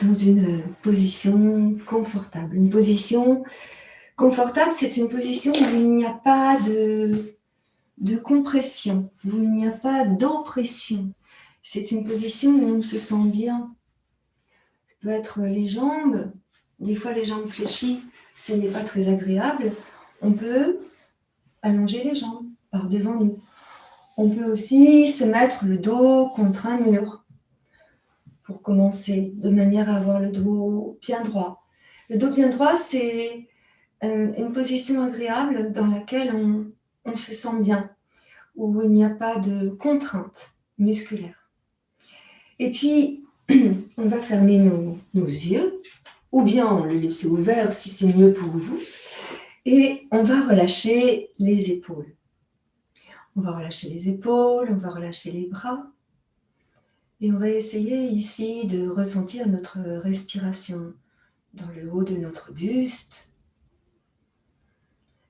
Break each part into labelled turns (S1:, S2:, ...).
S1: dans une position confortable. Une position confortable, c'est une position où il n'y a pas de compression, où il n'y a pas d'oppression. C'est une position où on se sent bien. Ça peut être les jambes, des fois les jambes fléchies, ce n'est pas très agréable. On peut allonger les jambes par devant nous. On peut aussi se mettre le dos contre un mur pour commencer, de manière à avoir le dos bien droit. Le dos bien droit, c'est une position agréable dans laquelle on se sent bien, où il n'y a pas de contrainte musculaire. Et puis, on va fermer nos yeux, ou bien on les laisse ouverts si c'est mieux pour vous, et on va relâcher les épaules. On va relâcher les épaules, on va relâcher les bras, et on va essayer ici de ressentir notre respiration dans le haut de notre buste.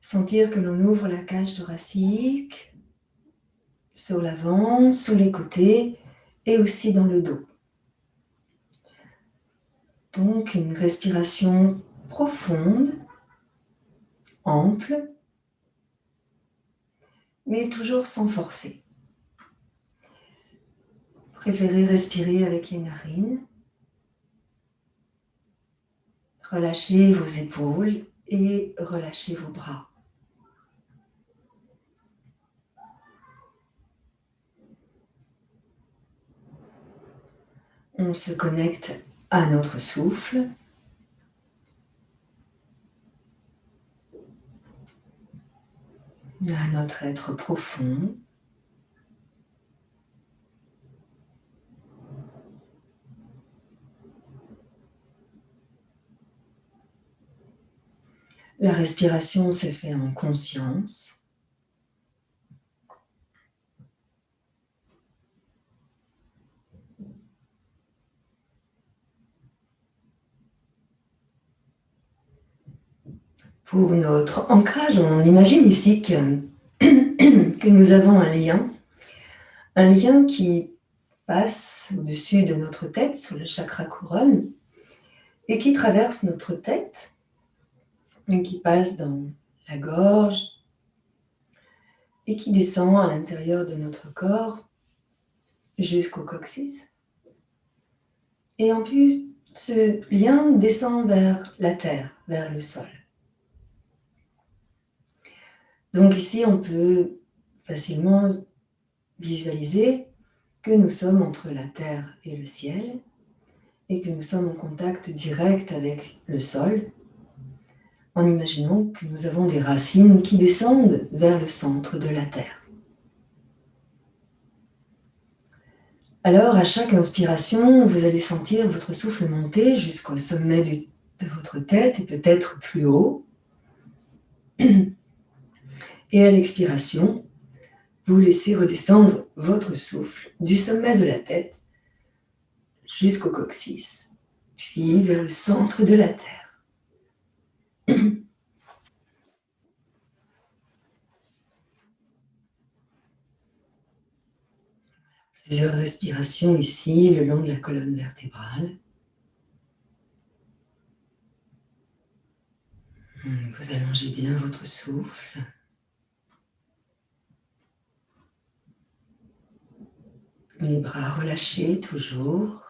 S1: Sentir que l'on ouvre la cage thoracique, sur l'avant, sur les côtés et aussi dans le dos. Donc une respiration profonde, ample, mais toujours sans forcer. Préférez respirer avec les narines. Relâchez vos épaules et relâchez vos bras. On se connecte à notre souffle. À notre être profond. La respiration se fait en conscience. Pour notre ancrage, on imagine ici que nous avons un lien qui passe au-dessus de notre tête, sur le chakra couronne, et qui traverse notre tête, et qui passe dans la gorge, et qui descend à l'intérieur de notre corps, jusqu'au coccyx. Et en plus, ce lien descend vers la terre, vers le sol. Donc ici, on peut facilement visualiser que nous sommes entre la terre et le ciel et que nous sommes en contact direct avec le sol, en imaginant que nous avons des racines qui descendent vers le centre de la terre. Alors, à chaque inspiration, vous allez sentir votre souffle monter jusqu'au sommet de votre tête et peut-être plus haut. Et à l'expiration, vous laissez redescendre votre souffle du sommet de la tête jusqu'au coccyx, puis vers le centre de la terre. Plusieurs respirations ici, le long de la colonne vertébrale. Vous allongez bien votre souffle. Les bras relâchés toujours.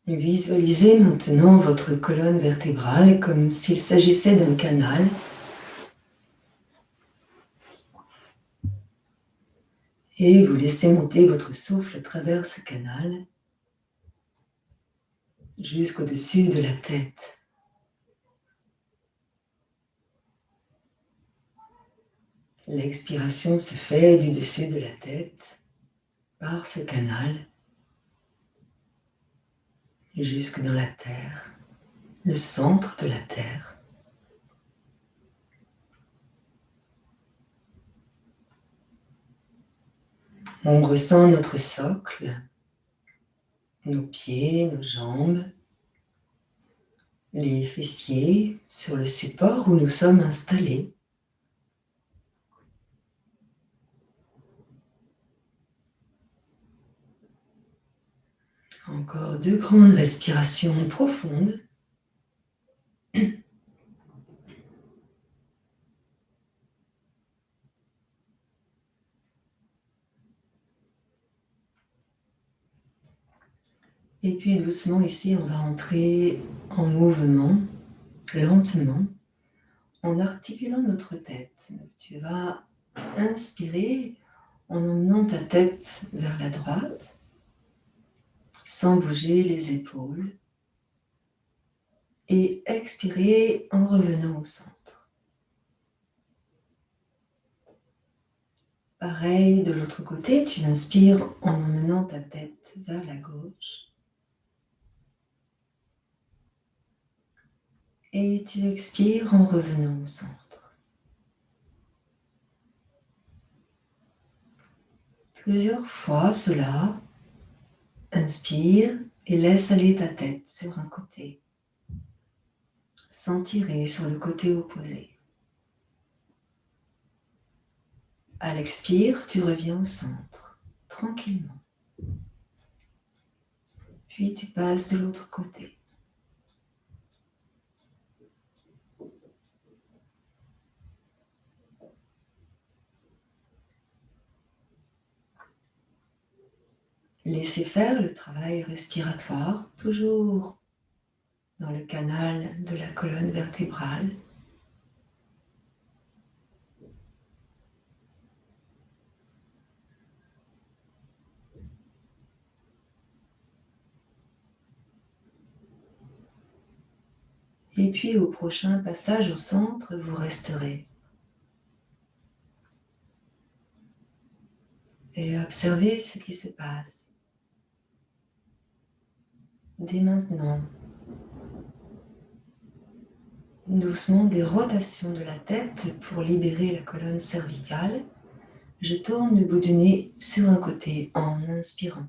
S1: Et visualisez maintenant votre colonne vertébrale comme s'il s'agissait d'un canal. Et vous laissez monter votre souffle à travers ce canal jusqu'au-dessus de la tête. L'expiration se fait du dessus de la tête par ce canal jusque dans la terre, le centre de la terre. On ressent notre socle, nos pieds, nos jambes, les fessiers sur le support où nous sommes installés. Encore 2 grandes respirations profondes. Et puis doucement ici, on va entrer en mouvement, lentement, en articulant notre tête. Tu vas inspirer en emmenant ta tête vers la droite, sans bouger les épaules. Et expirer en revenant au centre. Pareil, de l'autre côté, tu inspires en emmenant ta tête vers la gauche. Et tu expires en revenant au centre. Plusieurs fois cela. Inspire et laisse aller ta tête sur un côté, sans tirer sur le côté opposé. À l'expire, tu reviens au centre, tranquillement. Puis tu passes de l'autre côté. Laissez faire le travail respiratoire, toujours dans le canal de la colonne vertébrale. Et puis au prochain passage au centre, vous resterez. Et observez ce qui se passe. Dès maintenant, doucement des rotations de la tête pour libérer la colonne cervicale. Je tourne le bout du nez sur un côté en inspirant.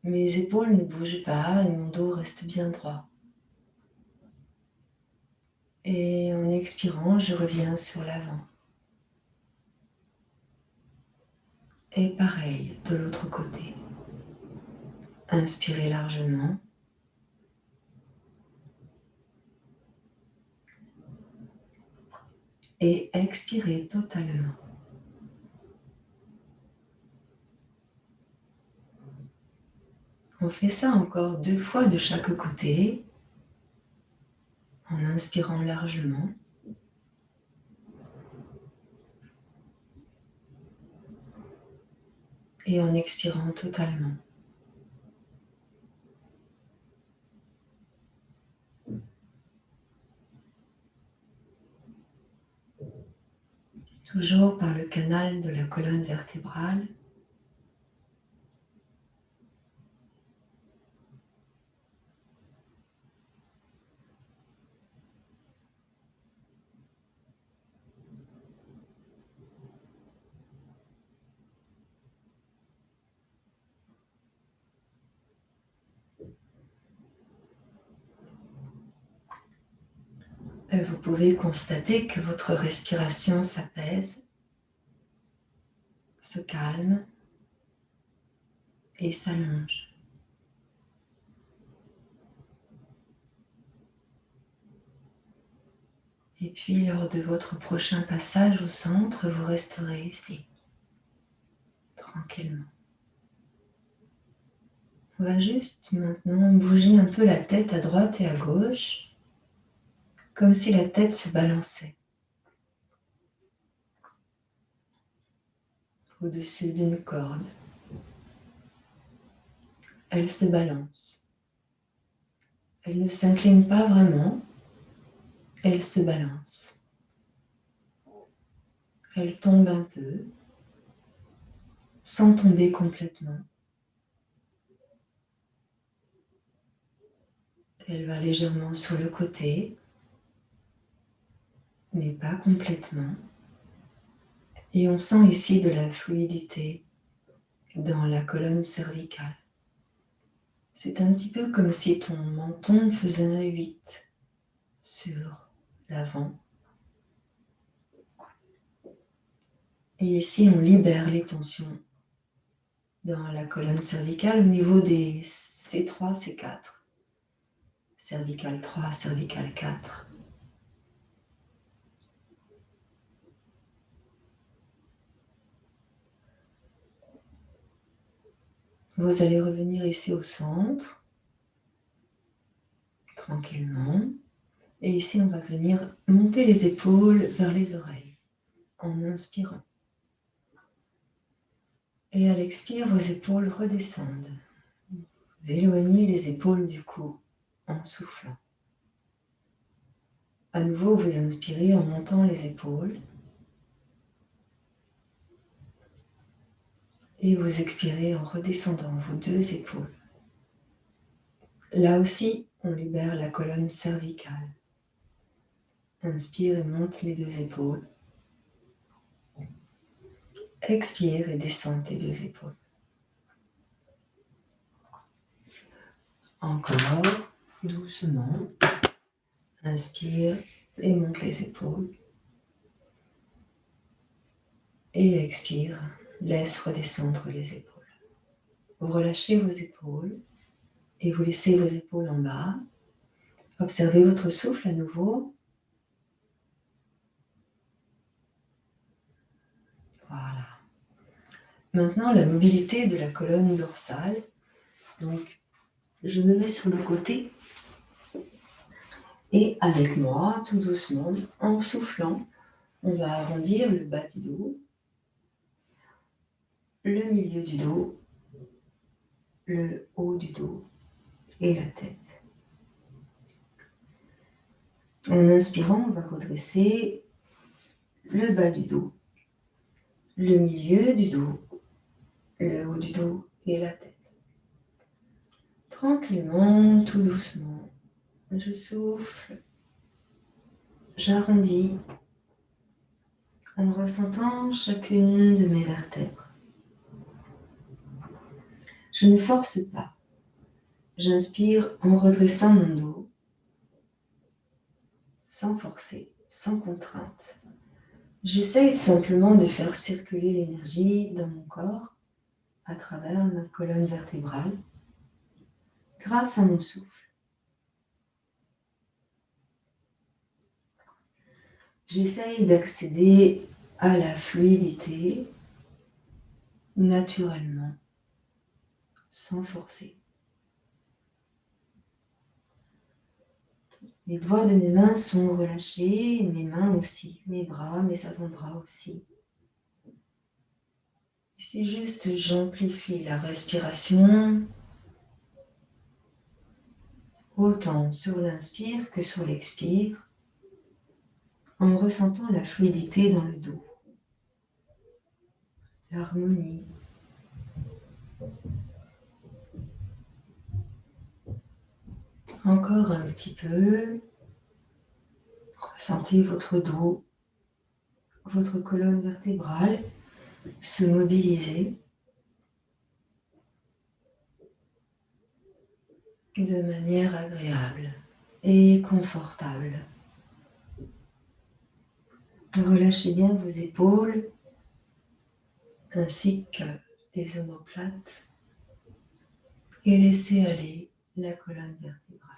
S1: Mes épaules ne bougent pas et mon dos reste bien droit. Et en expirant, je reviens sur l'avant. Et pareil, de l'autre côté. Inspirez largement. Et expirez totalement. On fait ça encore 2 fois de chaque côté, en inspirant largement. Et en expirant totalement. Toujours par le canal de la colonne vertébrale. Vous pouvez constater que votre respiration s'apaise, se calme et s'allonge. Et puis, lors de votre prochain passage au centre, vous resterez ici, tranquillement. On va juste maintenant bouger un peu la tête à droite et à gauche, comme si la tête se balançait au-dessus d'une corde. Elle se balance. Elle ne s'incline pas vraiment, elle se balance. Elle tombe un peu, sans tomber complètement. Elle va légèrement sur le côté, mais pas complètement. Et on sent ici de la fluidité dans la colonne cervicale. C'est un petit peu comme si ton menton faisait un 8 sur l'avant. Et ici, on libère les tensions dans la colonne cervicale au niveau des C3, C4. Cervical 3, cervical 4. Vous allez revenir ici au centre, tranquillement. Et ici, on va venir monter les épaules vers les oreilles en inspirant. Et à l'expire, vos épaules redescendent. Vous éloignez les épaules du cou en soufflant. À nouveau, vous inspirez en montant les épaules. Et vous expirez en redescendant vos deux épaules. Là aussi, on libère la colonne cervicale. Inspire et monte les deux épaules. Expire et descends tes deux épaules. Encore, doucement. Inspire et monte les épaules. Et expire, laisse redescendre les épaules. Vous relâchez vos épaules et vous laissez vos épaules en bas. Observez votre souffle à nouveau. Voilà. Maintenant, la mobilité de la colonne dorsale. Donc, je me mets sur le côté et avec moi, tout doucement, en soufflant, on va arrondir le bas du dos, le milieu du dos, le haut du dos et la tête. En inspirant, on va redresser le bas du dos, le milieu du dos, le haut du dos et la tête. Tranquillement, tout doucement, je souffle, j'arrondis en ressentant chacune de mes vertèbres. Je ne force pas. J'inspire en redressant mon dos, sans forcer, sans contrainte. J'essaye simplement de faire circuler l'énergie dans mon corps à travers ma colonne vertébrale grâce à mon souffle. J'essaye d'accéder à la fluidité naturellement, sans forcer. Les doigts de mes mains sont relâchés, mes mains aussi, mes bras, mes avant-bras aussi. C'est juste, j'amplifie la respiration, autant sur l'inspire que sur l'expire, en ressentant la fluidité dans le dos, l'harmonie. Encore un petit peu. Ressentez votre dos, votre colonne vertébrale se mobiliser de manière agréable et confortable. Relâchez bien vos épaules ainsi que les omoplates et laissez aller la colonne vertébrale.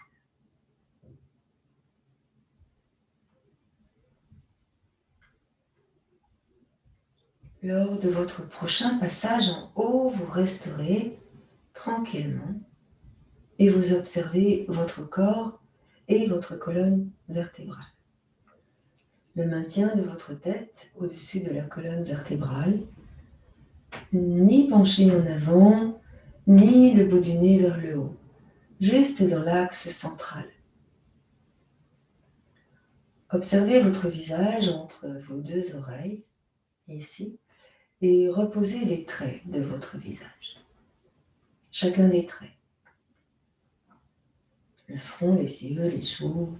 S1: Lors de votre prochain passage en haut, vous resterez tranquillement et vous observez votre corps et votre colonne vertébrale. Le maintien de votre tête au-dessus de la colonne vertébrale, ni penché en avant, ni le bout du nez vers le haut, juste dans l'axe central. Observez votre visage entre vos deux oreilles, ici, et reposez les traits de votre visage. Chacun des traits. Le front, les yeux, les joues,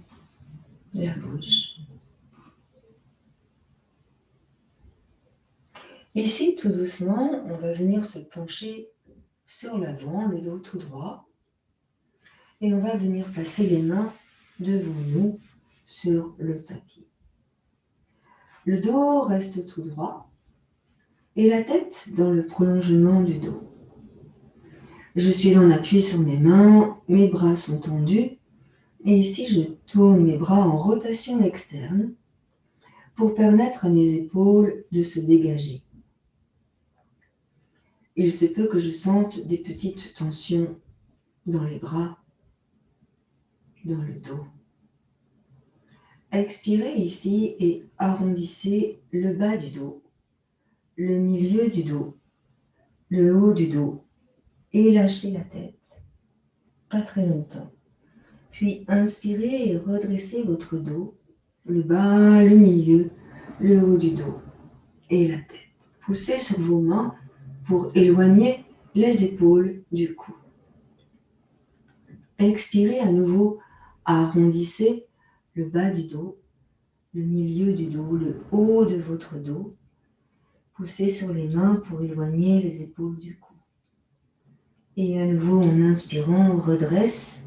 S1: la bouche. Ici, tout doucement, on va venir se pencher sur l'avant, le dos tout droit, et on va venir placer les mains devant nous sur le tapis. Le dos reste tout droit et la tête dans le prolongement du dos. Je suis en appui sur mes mains, mes bras sont tendus. Et ici, je tourne mes bras en rotation externe pour permettre à mes épaules de se dégager. Il se peut que je sente des petites tensions dans les bras, dans le dos. Expirez ici et arrondissez le bas du dos, le milieu du dos, le haut du dos et lâchez la tête, pas très longtemps. Puis inspirez et redressez votre dos, le bas, le milieu, le haut du dos et la tête. Poussez sur vos mains pour éloigner les épaules du cou. Expirez à nouveau, arrondissez le bas du dos, le milieu du dos, le haut de votre dos. Poussez sur les mains pour éloigner les épaules du cou. Et à nouveau, en inspirant, on redresse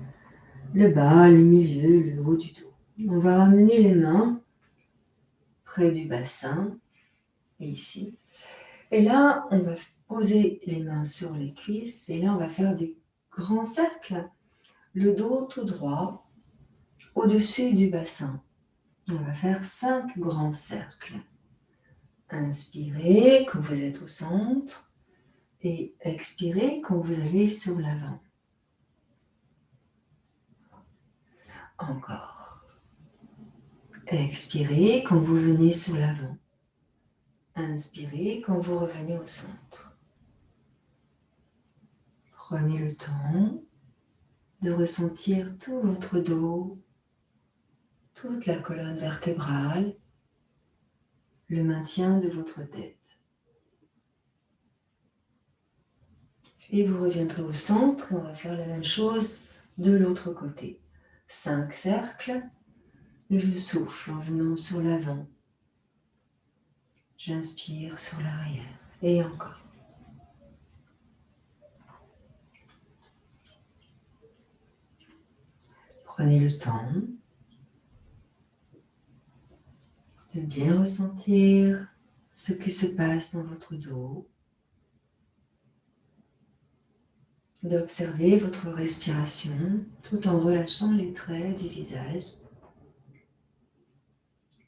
S1: le bas, le milieu, le haut du dos. On va ramener les mains près du bassin, et ici. Et là, on va poser les mains sur les cuisses, et là, on va faire des grands cercles. Le dos tout droit, au-dessus du bassin. On va faire 5 grands cercles. Inspirez quand vous êtes au centre et expirez quand vous allez sur l'avant. Encore. Expirez quand vous venez sur l'avant. Inspirez quand vous revenez au centre. Prenez le temps de ressentir tout votre dos, toute la colonne vertébrale, le maintien de votre tête. Puis vous reviendrez au centre et on va faire la même chose de l'autre côté. 5 cercles. Je souffle en venant sur l'avant. J'inspire sur l'arrière. Et encore. Prenez le temps de bien ressentir ce qui se passe dans votre dos, d'observer votre respiration tout en relâchant les traits du visage,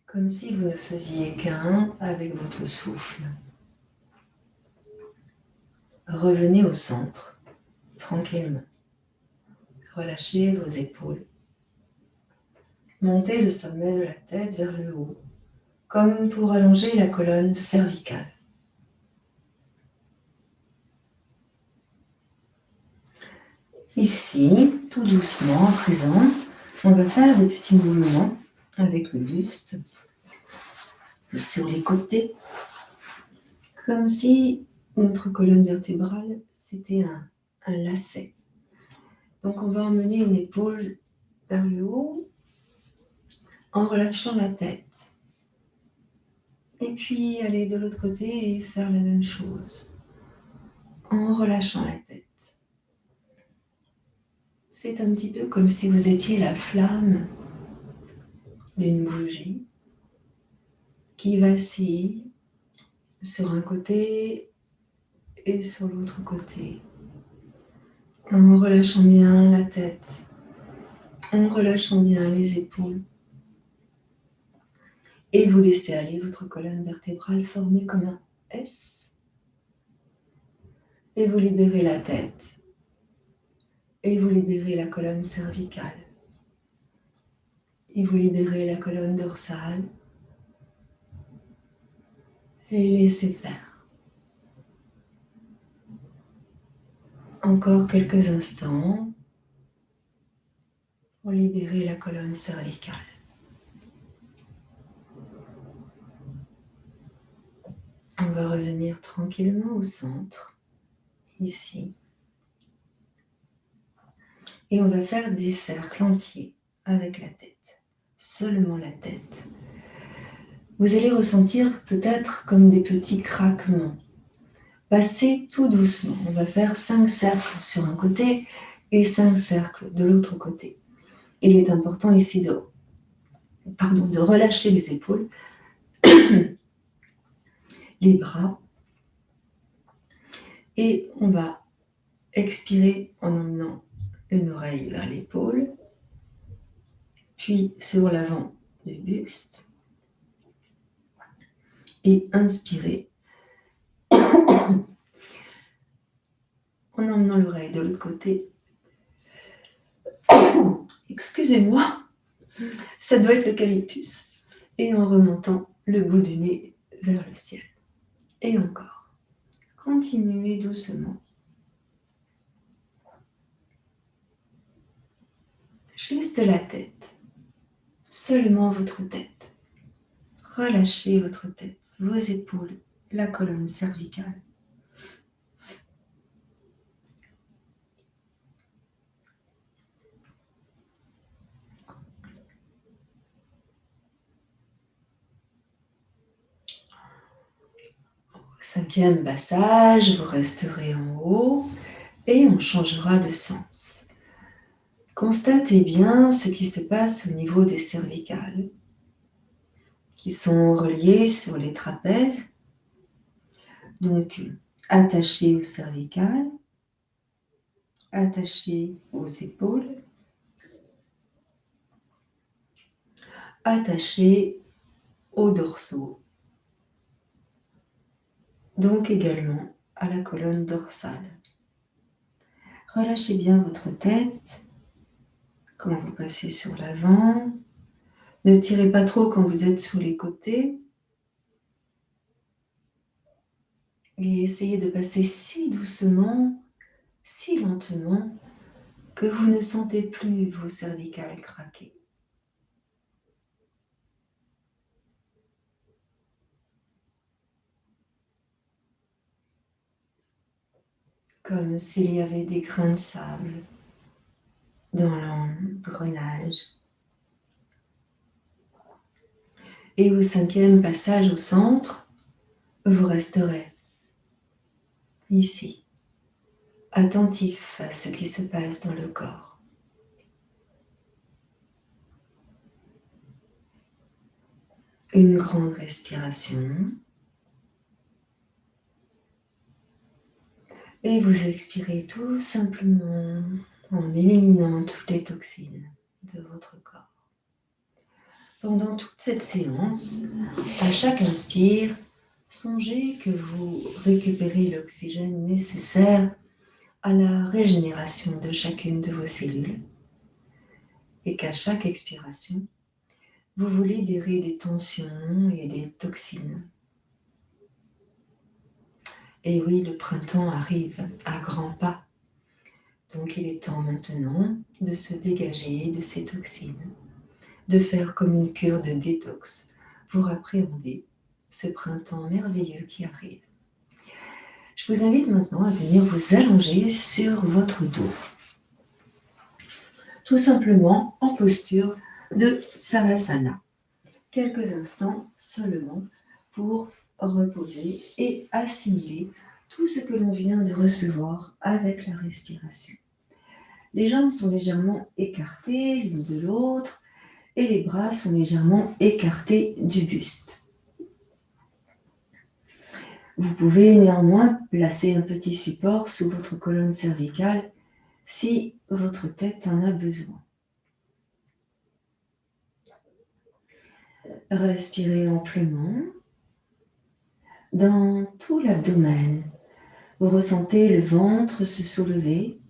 S1: comme si vous ne faisiez qu'un avec votre souffle. Revenez au centre, tranquillement. Relâchez vos épaules. Montez le sommet de la tête vers le haut, comme pour allonger la colonne cervicale. Ici, tout doucement, à présent, on va faire des petits mouvements avec le buste sur les côtés, comme si notre colonne vertébrale, c'était un lacet. Donc on va emmener une épaule vers le haut en relâchant la tête. Et puis aller de l'autre côté et faire la même chose en relâchant la tête. C'est un petit peu comme si vous étiez la flamme d'une bougie qui vacille sur un côté et sur l'autre côté. En relâchant bien la tête, en relâchant bien les épaules. Et vous laissez aller votre colonne vertébrale formée comme un S. Et vous libérez la tête. Et vous libérez la colonne cervicale. Et vous libérez la colonne dorsale. Et laissez faire. Encore quelques instants pour libérer la colonne cervicale. On va revenir tranquillement au centre, ici. Et on va faire des cercles entiers avec la tête, seulement la tête. Vous allez ressentir peut-être comme des petits craquements. Passez tout doucement. On va faire 5 cercles sur un côté et 5 cercles de l'autre côté. Il est important ici de relâcher les épaules, les bras, et on va Expirez en emmenant une oreille vers l'épaule, puis sur l'avant du buste. Et inspirez en emmenant l'oreille de l'autre côté. Excusez-moi, ça doit être l'eucalyptus. Et en remontant le bout du nez vers le ciel. Et encore. Continuez doucement. Juste la tête. Seulement votre tête. Relâchez votre tête, vos épaules, la colonne cervicale. Au 5e passage, vous resterez en haut et on changera de sens. Constatez bien ce qui se passe au niveau des cervicales, qui sont reliées sur les trapèzes. Donc, attachés aux cervicales, attachés aux épaules, attachés aux dorsaux, donc également à la colonne dorsale. Relâchez bien votre tête quand vous passez sur l'avant. Ne tirez pas trop quand vous êtes sous les côtés. Et essayez de passer si doucement, si lentement, que vous ne sentez plus vos cervicales craquer. Comme s'il y avait des grains de sable dans l'engrenage. Et au 5e passage au centre, vous resterez ici, attentif à ce qui se passe dans le corps. Une grande respiration. Et vous expirez tout simplement en éliminant toutes les toxines de votre corps. Pendant toute cette séance, à chaque inspire, songez que vous récupérez l'oxygène nécessaire à la régénération de chacune de vos cellules et qu'à chaque expiration, vous vous libérez des tensions et des toxines. Et oui, le printemps arrive à grands pas. Donc il est temps maintenant de se dégager de ces toxines, de faire comme une cure de détox pour appréhender ce printemps merveilleux qui arrive. Je vous invite maintenant à venir vous allonger sur votre dos. Tout simplement en posture de Savasana. Quelques instants seulement pour reposer et assimiler tout ce que l'on vient de recevoir avec la respiration. Les jambes sont légèrement écartées l'une de l'autre et les bras sont légèrement écartés du buste. Vous pouvez néanmoins placer un petit support sous votre colonne cervicale si votre tête en a besoin. Respirez amplement dans tout l'abdomen. Vous ressentez le ventre se soulever,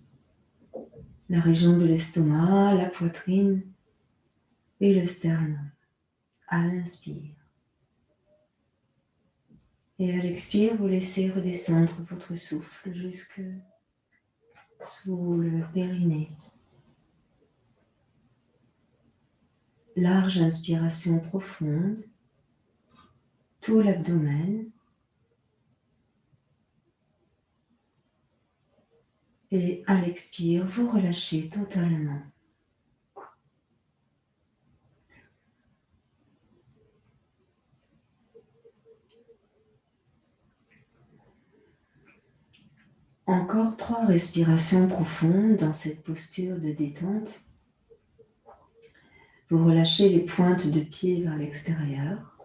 S1: la région de l'estomac, la poitrine et le sternum. À l'inspire. Et à l'expire, vous laissez redescendre votre souffle jusque sous le périnée. Large inspiration profonde, tout l'abdomen. Et à l'expire, vous relâchez totalement. Encore 3 respirations profondes dans cette posture de détente. Vous relâchez les pointes de pied vers l'extérieur.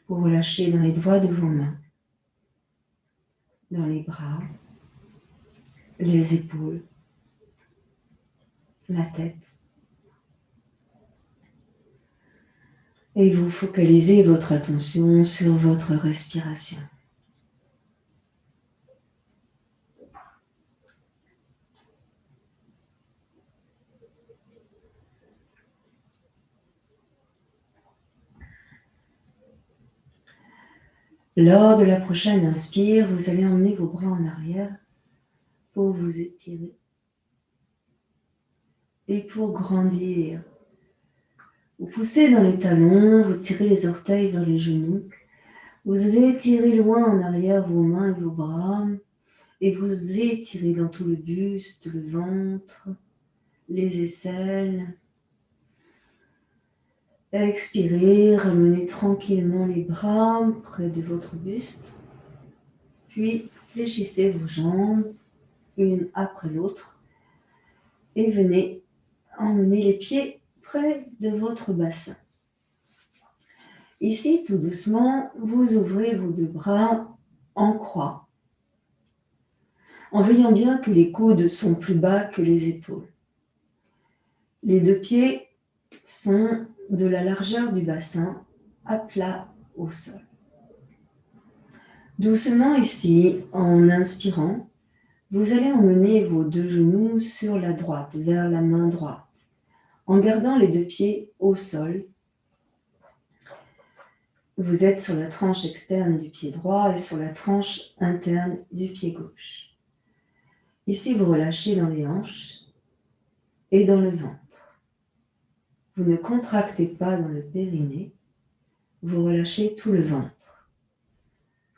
S1: Vous relâchez dans les doigts de vos mains, dans les bras, les épaules, la tête. Et vous focalisez votre attention sur votre respiration. Lors de la prochaine inspire, vous allez emmener vos bras en arrière pour vous étirer et pour grandir. Vous poussez dans les talons, vous tirez les orteils vers les genoux. Vous étirez loin en arrière vos mains et vos bras et vous étirez dans tout le buste, le ventre, les aisselles. Expirez, ramenez tranquillement les bras près de votre buste. Puis fléchissez vos jambes une après l'autre et venez emmener les pieds près de votre bassin. Ici, tout doucement, vous ouvrez vos deux bras en croix, en veillant bien que les coudes sont plus bas que les épaules. Les deux pieds sont de la largeur du bassin, à plat au sol. Doucement ici, en inspirant, vous allez emmener vos deux genoux sur la droite, vers la main droite, en gardant les deux pieds au sol. Vous êtes sur la tranche externe du pied droit et sur la tranche interne du pied gauche. Ici, vous relâchez dans les hanches et dans le ventre. Vous ne contractez pas dans le périnée, vous relâchez tout le ventre.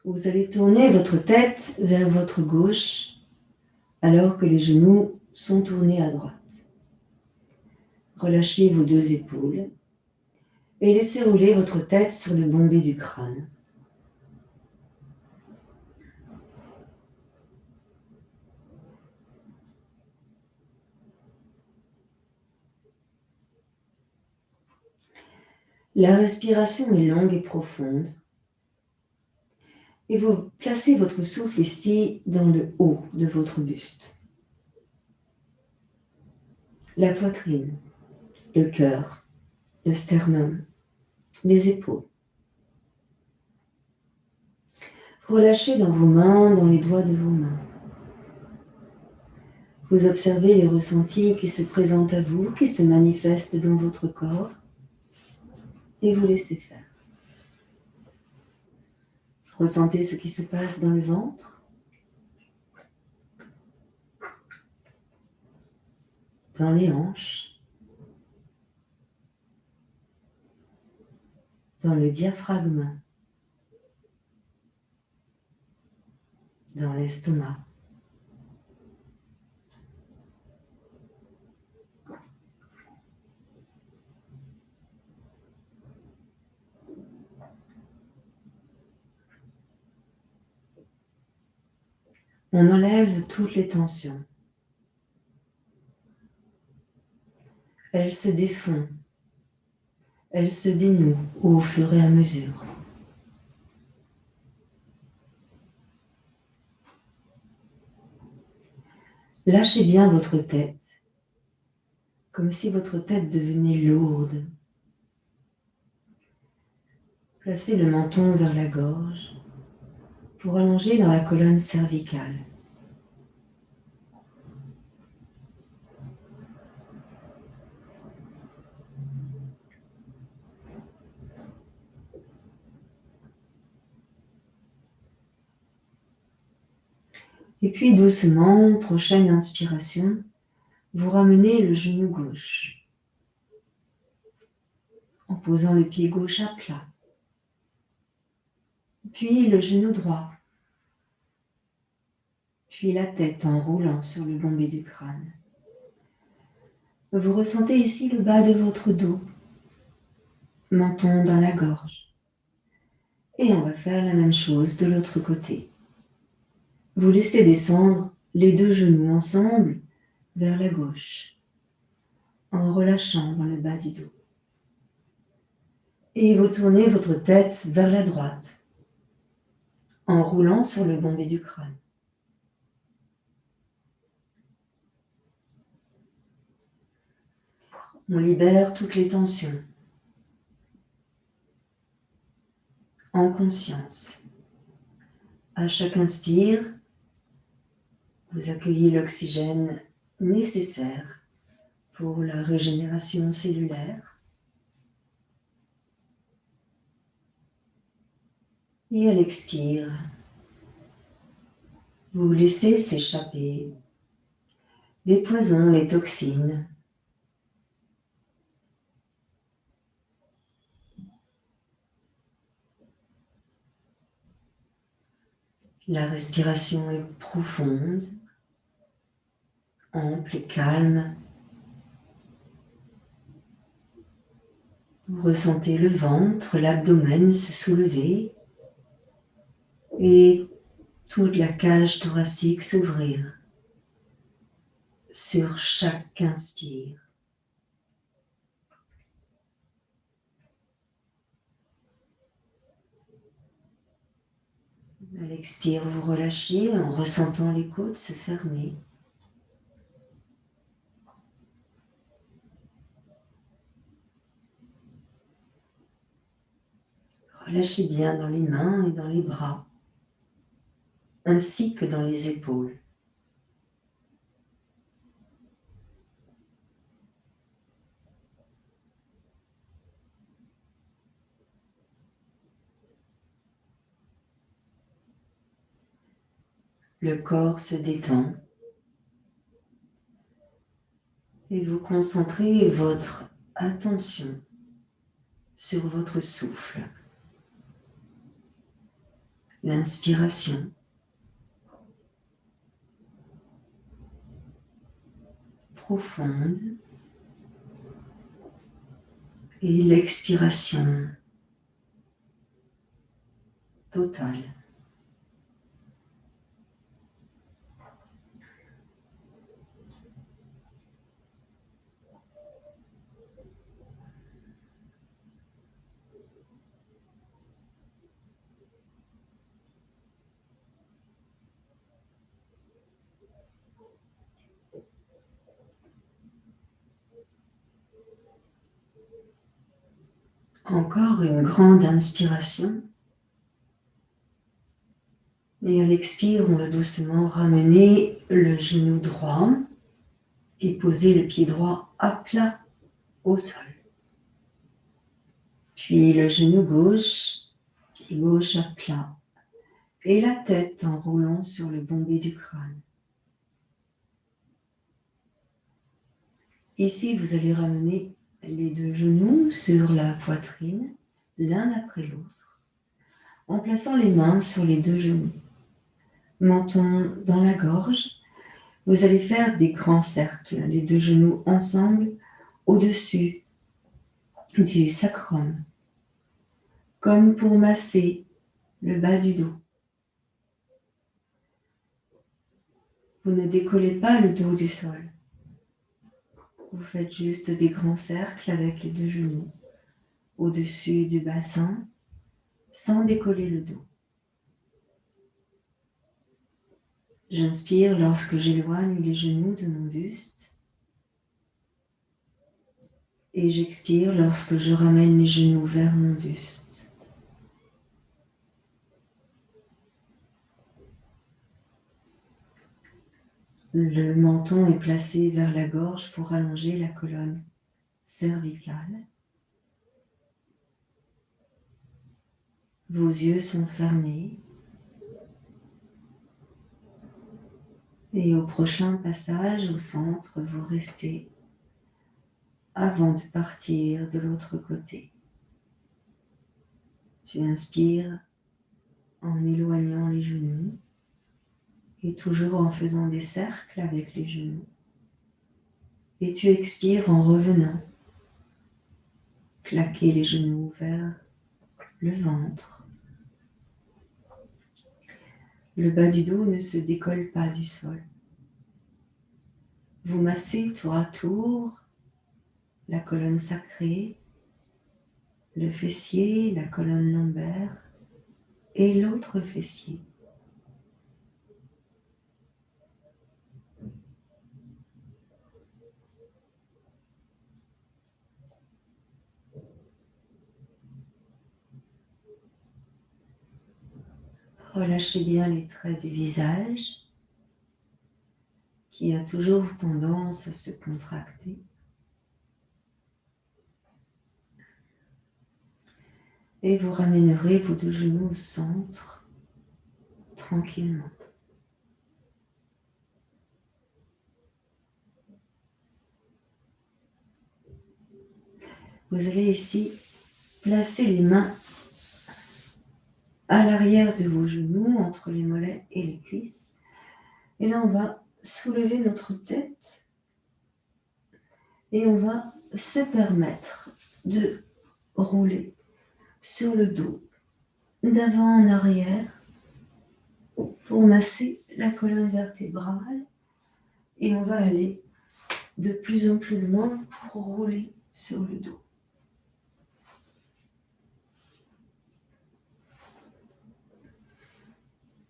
S1: Vous allez tourner votre tête vers votre gauche alors que les genoux sont tournés à droite. Relâchez vos deux épaules et laissez rouler votre tête sur le bombé du crâne. La respiration est longue et profonde. Et vous placez votre souffle ici dans le haut de votre buste. La poitrine, le cœur, le sternum, les épaules. Relâchez dans vos mains, dans les doigts de vos mains. Vous observez les ressentis qui se présentent à vous, qui se manifestent dans votre corps, et vous laissez faire. Ressentez ce qui se passe dans le ventre, dans les hanches, dans le diaphragme, dans l'estomac. On enlève toutes les tensions. Elles se défont. Elles se dénouent au fur et à mesure. Lâchez bien votre tête, comme si votre tête devenait lourde. Placez le menton vers la gorge pour allonger dans la colonne cervicale. Et puis doucement, prochaine inspiration, vous ramenez le genou gauche en posant le pied gauche à plat. Puis le genou droit. Puis la tête en roulant sur le bombé du crâne. Vous ressentez ici le bas de votre dos, menton dans la gorge. Et on va faire la même chose de l'autre côté. Vous laissez descendre les deux genoux ensemble vers la gauche, en relâchant dans le bas du dos. Et vous tournez votre tête vers la droite, en roulant sur le bombé du crâne. On libère toutes les tensions en conscience. À chaque inspire, vous accueillez l'oxygène nécessaire pour la régénération cellulaire. Et à l'expire, vous laissez s'échapper les poisons, les toxines. La respiration est profonde, ample et calme. Vous ressentez le ventre, l'abdomen se soulever et toute la cage thoracique s'ouvrir sur chaque inspire. À l'expire, vous relâchez en ressentant les côtes se fermer. Relâchez bien dans les mains et dans les bras, ainsi que dans les épaules. Le corps se détend et vous concentrez votre attention sur votre souffle. L'inspiration, profonde, et l'expiration, totale. Encore une grande inspiration. Et à l'expire, on va doucement ramener le genou droit et poser le pied droit à plat au sol. Puis le genou gauche, pied gauche à plat. Et la tête en roulant sur le bombé du crâne. Ici, vous allez ramener les deux genoux sur la poitrine, l'un après l'autre, en plaçant les mains sur les deux genoux. Menton dans la gorge, vous allez faire des grands cercles, les deux genoux ensemble, au-dessus du sacrum, comme pour masser le bas du dos. Vous ne décollez pas le dos du sol. Vous faites juste des grands cercles avec les deux genoux au-dessus du bassin, sans décoller le dos. J'inspire lorsque j'éloigne les genoux de mon buste et j'expire lorsque je ramène les genoux vers mon buste. Le menton est placé vers la gorge pour allonger la colonne cervicale. Vos yeux sont fermés. Et au prochain passage au centre, vous restez avant de partir de l'autre côté. Tu inspires en éloignant les genoux et toujours en faisant des cercles avec les genoux. Et tu expires en revenant. Plaquer les genoux vers le ventre. Le bas du dos ne se décolle pas du sol. Vous massez tour à tour la colonne sacrée, le fessier, la colonne lombaire et l'autre fessier. Relâchez bien les traits du visage qui a toujours tendance à se contracter. Et vous ramènerez vos deux genoux au centre, tranquillement. Vous allez ici placer les mains à l'arrière de vos genoux, entre les mollets et les cuisses. Et là, on va soulever notre tête et on va se permettre de rouler sur le dos, d'avant en arrière, pour masser la colonne vertébrale. Et on va aller de plus en plus loin pour rouler sur le dos.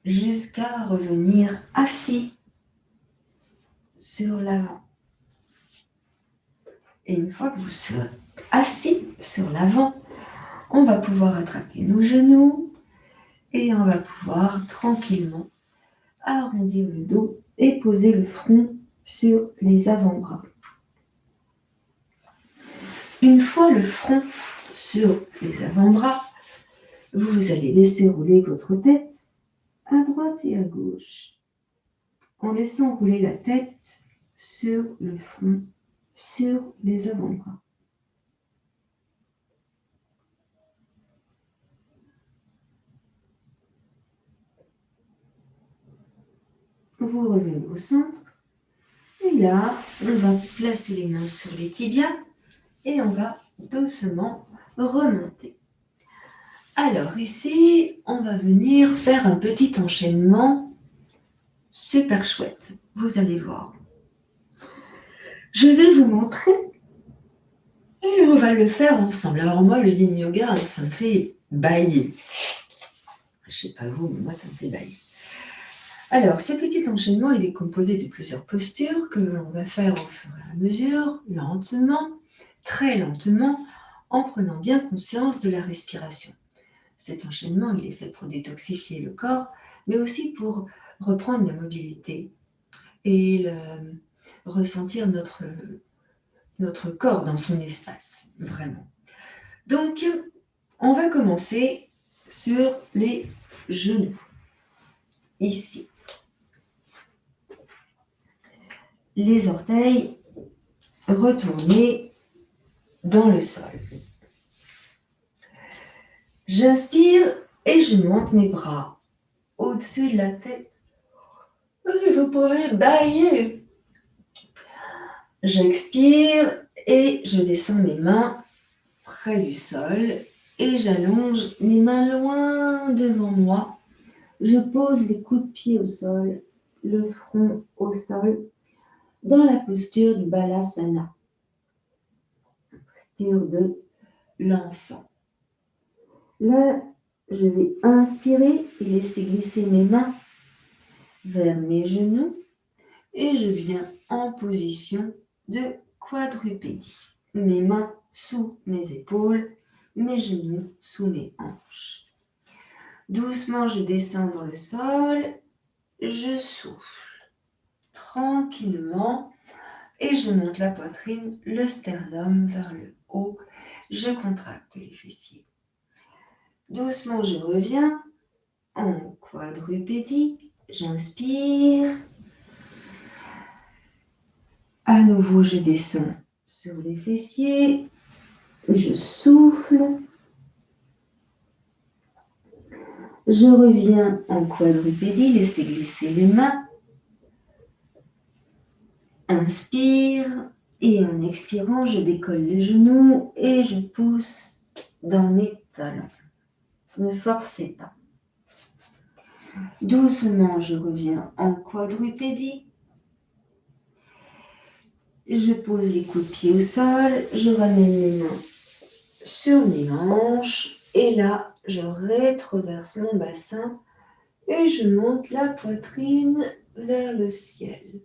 S1: Jusqu'à revenir assis sur l'avant. Et une fois que vous serez assis sur l'avant, on va pouvoir attraper nos genoux et on va pouvoir tranquillement arrondir le dos et poser le front sur les avant-bras. Une fois le front sur les avant-bras, vous allez laisser rouler votre tête à droite et à gauche, en laissant rouler la tête sur le front, sur les avant-bras. Vous revenez au centre, et là, on va placer les mains sur les tibias, et on va doucement remonter. Alors ici, on va venir faire un petit enchaînement super chouette. Vous allez voir. Je vais vous montrer et on va le faire ensemble. Alors moi, le yin yoga, ça me fait bâiller. Je sais pas vous, mais moi, ça me fait bâiller. Alors, ce petit enchaînement, il est composé de plusieurs postures que l'on va faire au fur et à mesure, lentement, très lentement, en prenant bien conscience de la respiration. Cet enchaînement, il est fait pour détoxifier le corps, mais aussi pour reprendre la mobilité et ressentir notre corps dans son espace, vraiment. Donc, on va commencer sur les genoux, ici. Les orteils retournés dans le sol. J'inspire et je monte mes bras au-dessus de la tête. Et vous pouvez bâiller. J'expire et je descends mes mains près du sol et j'allonge mes mains loin devant moi. Je pose les coudes de pied au sol, le front au sol, dans la posture du Balasana, posture de l'enfant. Là, je vais inspirer et laisser glisser mes mains vers mes genoux et je viens en position de quadrupédie. Mes mains sous mes épaules, mes genoux sous mes hanches. Doucement, je descends dans le sol, je souffle tranquillement et je monte la poitrine, le sternum vers le haut. Je contracte les fessiers. Doucement, je reviens en quadrupédie. J'inspire. À nouveau, je descends sur les fessiers. Je souffle. Je reviens en quadrupédie. Laissez glisser les mains. Inspire. Et en expirant, je décolle les genoux et je pousse dans mes talons. Ne forcez pas. Doucement, je reviens en quadrupédie. Je pose les coups de pied au sol, je ramène mes mains sur mes hanches et là, je rétroverse mon bassin et je monte la poitrine vers le ciel.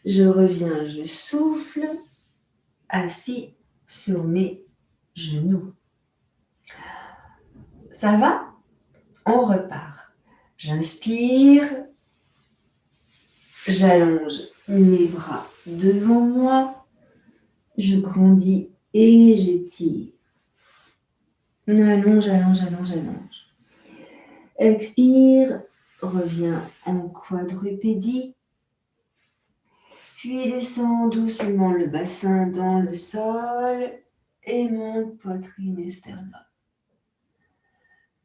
S1: Je reviens, je souffle, assis sur mes genoux. Ça va ? On repart. J'inspire. J'allonge mes bras devant moi. Je grandis et j'étire. Allonge, allonge, allonge, allonge. Expire. Reviens en quadrupédie. Puis descends doucement le bassin dans le sol et monte poitrine et sternum.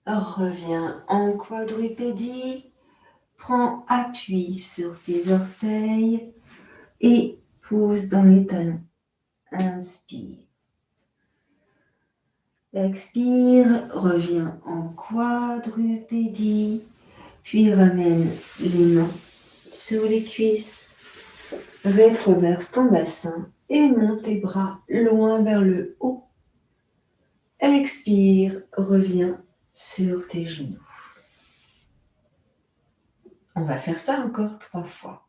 S1: Reviens en quadrupédie. Prends appui sur tes orteils et pousse dans les talons. Inspire. Expire, reviens en quadrupédie, puis ramène les mains sur les cuisses. Rétroverse ton bassin et monte les bras loin vers le haut. Expire, reviens sur tes genoux. On va faire ça encore 3 fois.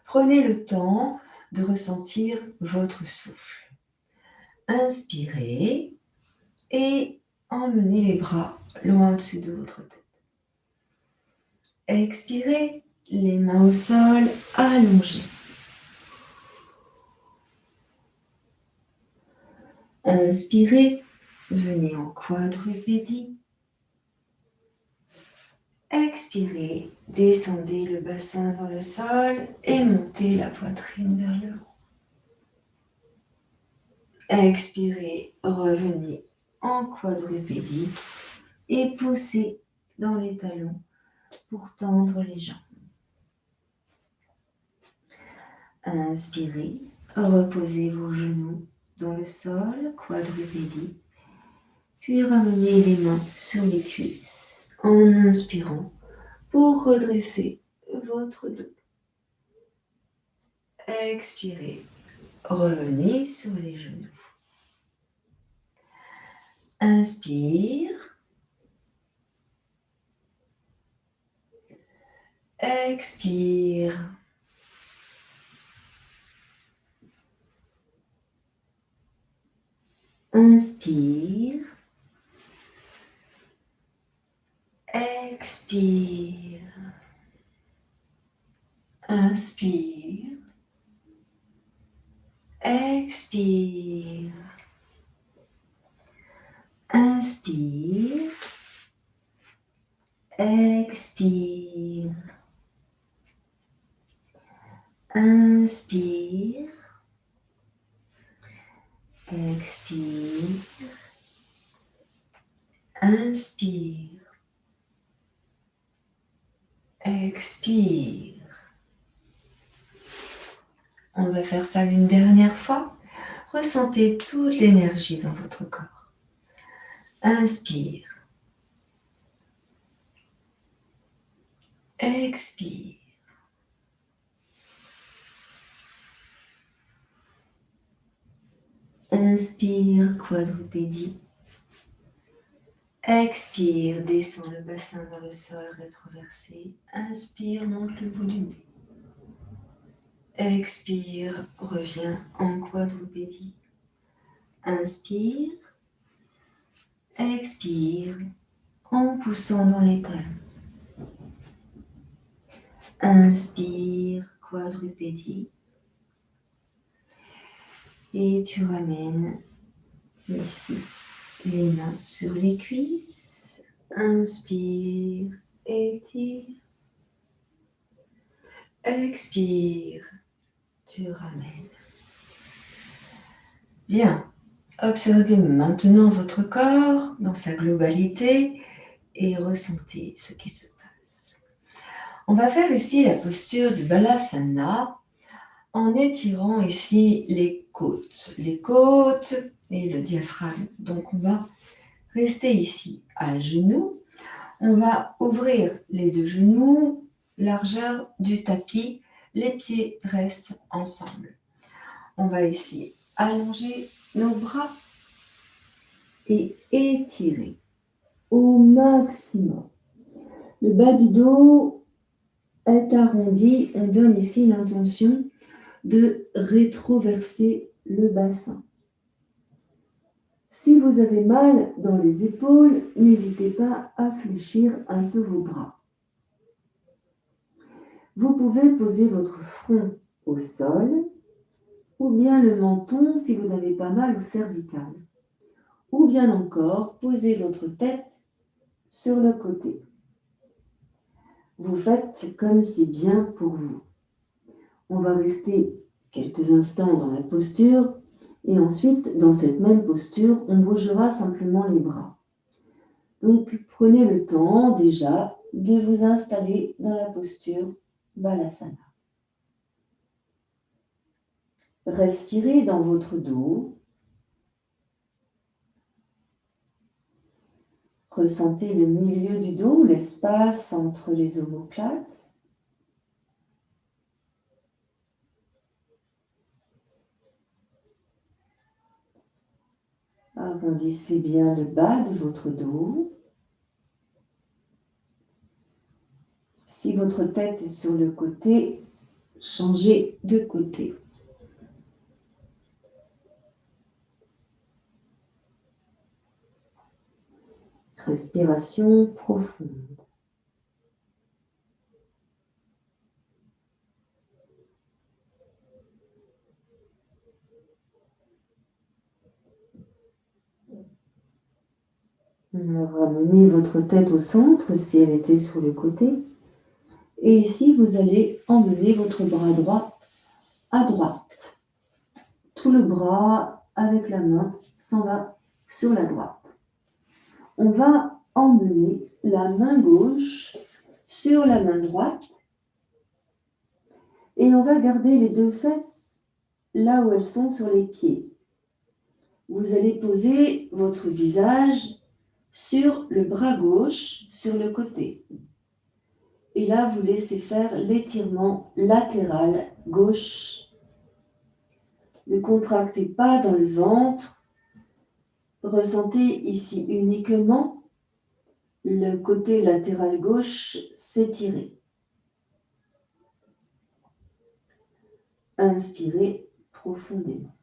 S1: Prenez le temps de ressentir votre souffle. Inspirez et emmenez les bras loin au-dessus de votre tête. Expirez, les mains au sol, allongées. Inspirez, venez en quadrupédie. Expirez, descendez le bassin dans le sol et montez la poitrine vers le haut. Expirez, revenez en quadrupédie et poussez dans les talons pour tendre les jambes. Inspirez, reposez vos genoux dans le sol, quadrupédie, puis ramenez les mains sur les cuisses en inspirant pour redresser votre dos. Expirez, revenez sur les genoux. Inspire. Expire. Inspire. Expire. Inspire. Expire. Inspire. Expire. Inspire. Expire. Inspire. Expire. On va faire ça une dernière fois. Ressentez toute l'énergie dans votre corps. Inspire. Expire. Inspire, quadrupédie. Expire, descend le bassin vers le sol, rétroversé. Inspire, monte le bout du nez. Expire, reviens en quadrupédie. Inspire. Expire, en poussant dans les talons. Inspire, quadrupédie. Et tu ramènes ici les mains sur les cuisses. Inspire, étire. Expire, tu ramènes. Bien, observez maintenant votre corps dans sa globalité et ressentez ce qui se passe. On va faire ici la posture du Balasana en étirant ici les côtes et le diaphragme. Donc on va rester ici à genoux. On va ouvrir les 2 genoux, largeur du tapis, les pieds restent ensemble. On va ici allonger nos bras et étirer au maximum. Le bas du dos est arrondi. On donne ici l'intention de rétroverser le bassin. Si vous avez mal dans les épaules, n'hésitez pas à fléchir un peu vos bras. Vous pouvez poser votre front au sol ou bien le menton si vous n'avez pas mal au cervical. Ou bien encore, poser votre tête sur le côté. Vous faites comme c'est bien pour vous. On va rester quelques instants dans la posture et ensuite, dans cette même posture, on bougera simplement les bras. Donc, prenez le temps déjà de vous installer dans la posture Balasana. Respirez dans votre dos. Ressentez le milieu du dos, l'espace entre les omoplates. Arrondissez bien le bas de votre dos. Si votre tête est sur le côté, changez de côté. Respiration profonde. Ramenez votre tête au centre si elle était sur le côté. Et ici, vous allez emmener votre bras droit à droite. Tout le bras avec la main s'en va sur la droite. On va emmener la main gauche sur la main droite et on va garder les deux fesses là où elles sont sur les pieds. Vous allez poser votre visage sur le bras gauche, sur le côté. Et là, vous laissez faire l'étirement latéral gauche. Ne contractez pas dans le ventre. Ressentez ici uniquement le côté latéral gauche s'étirer. Inspirez profondément.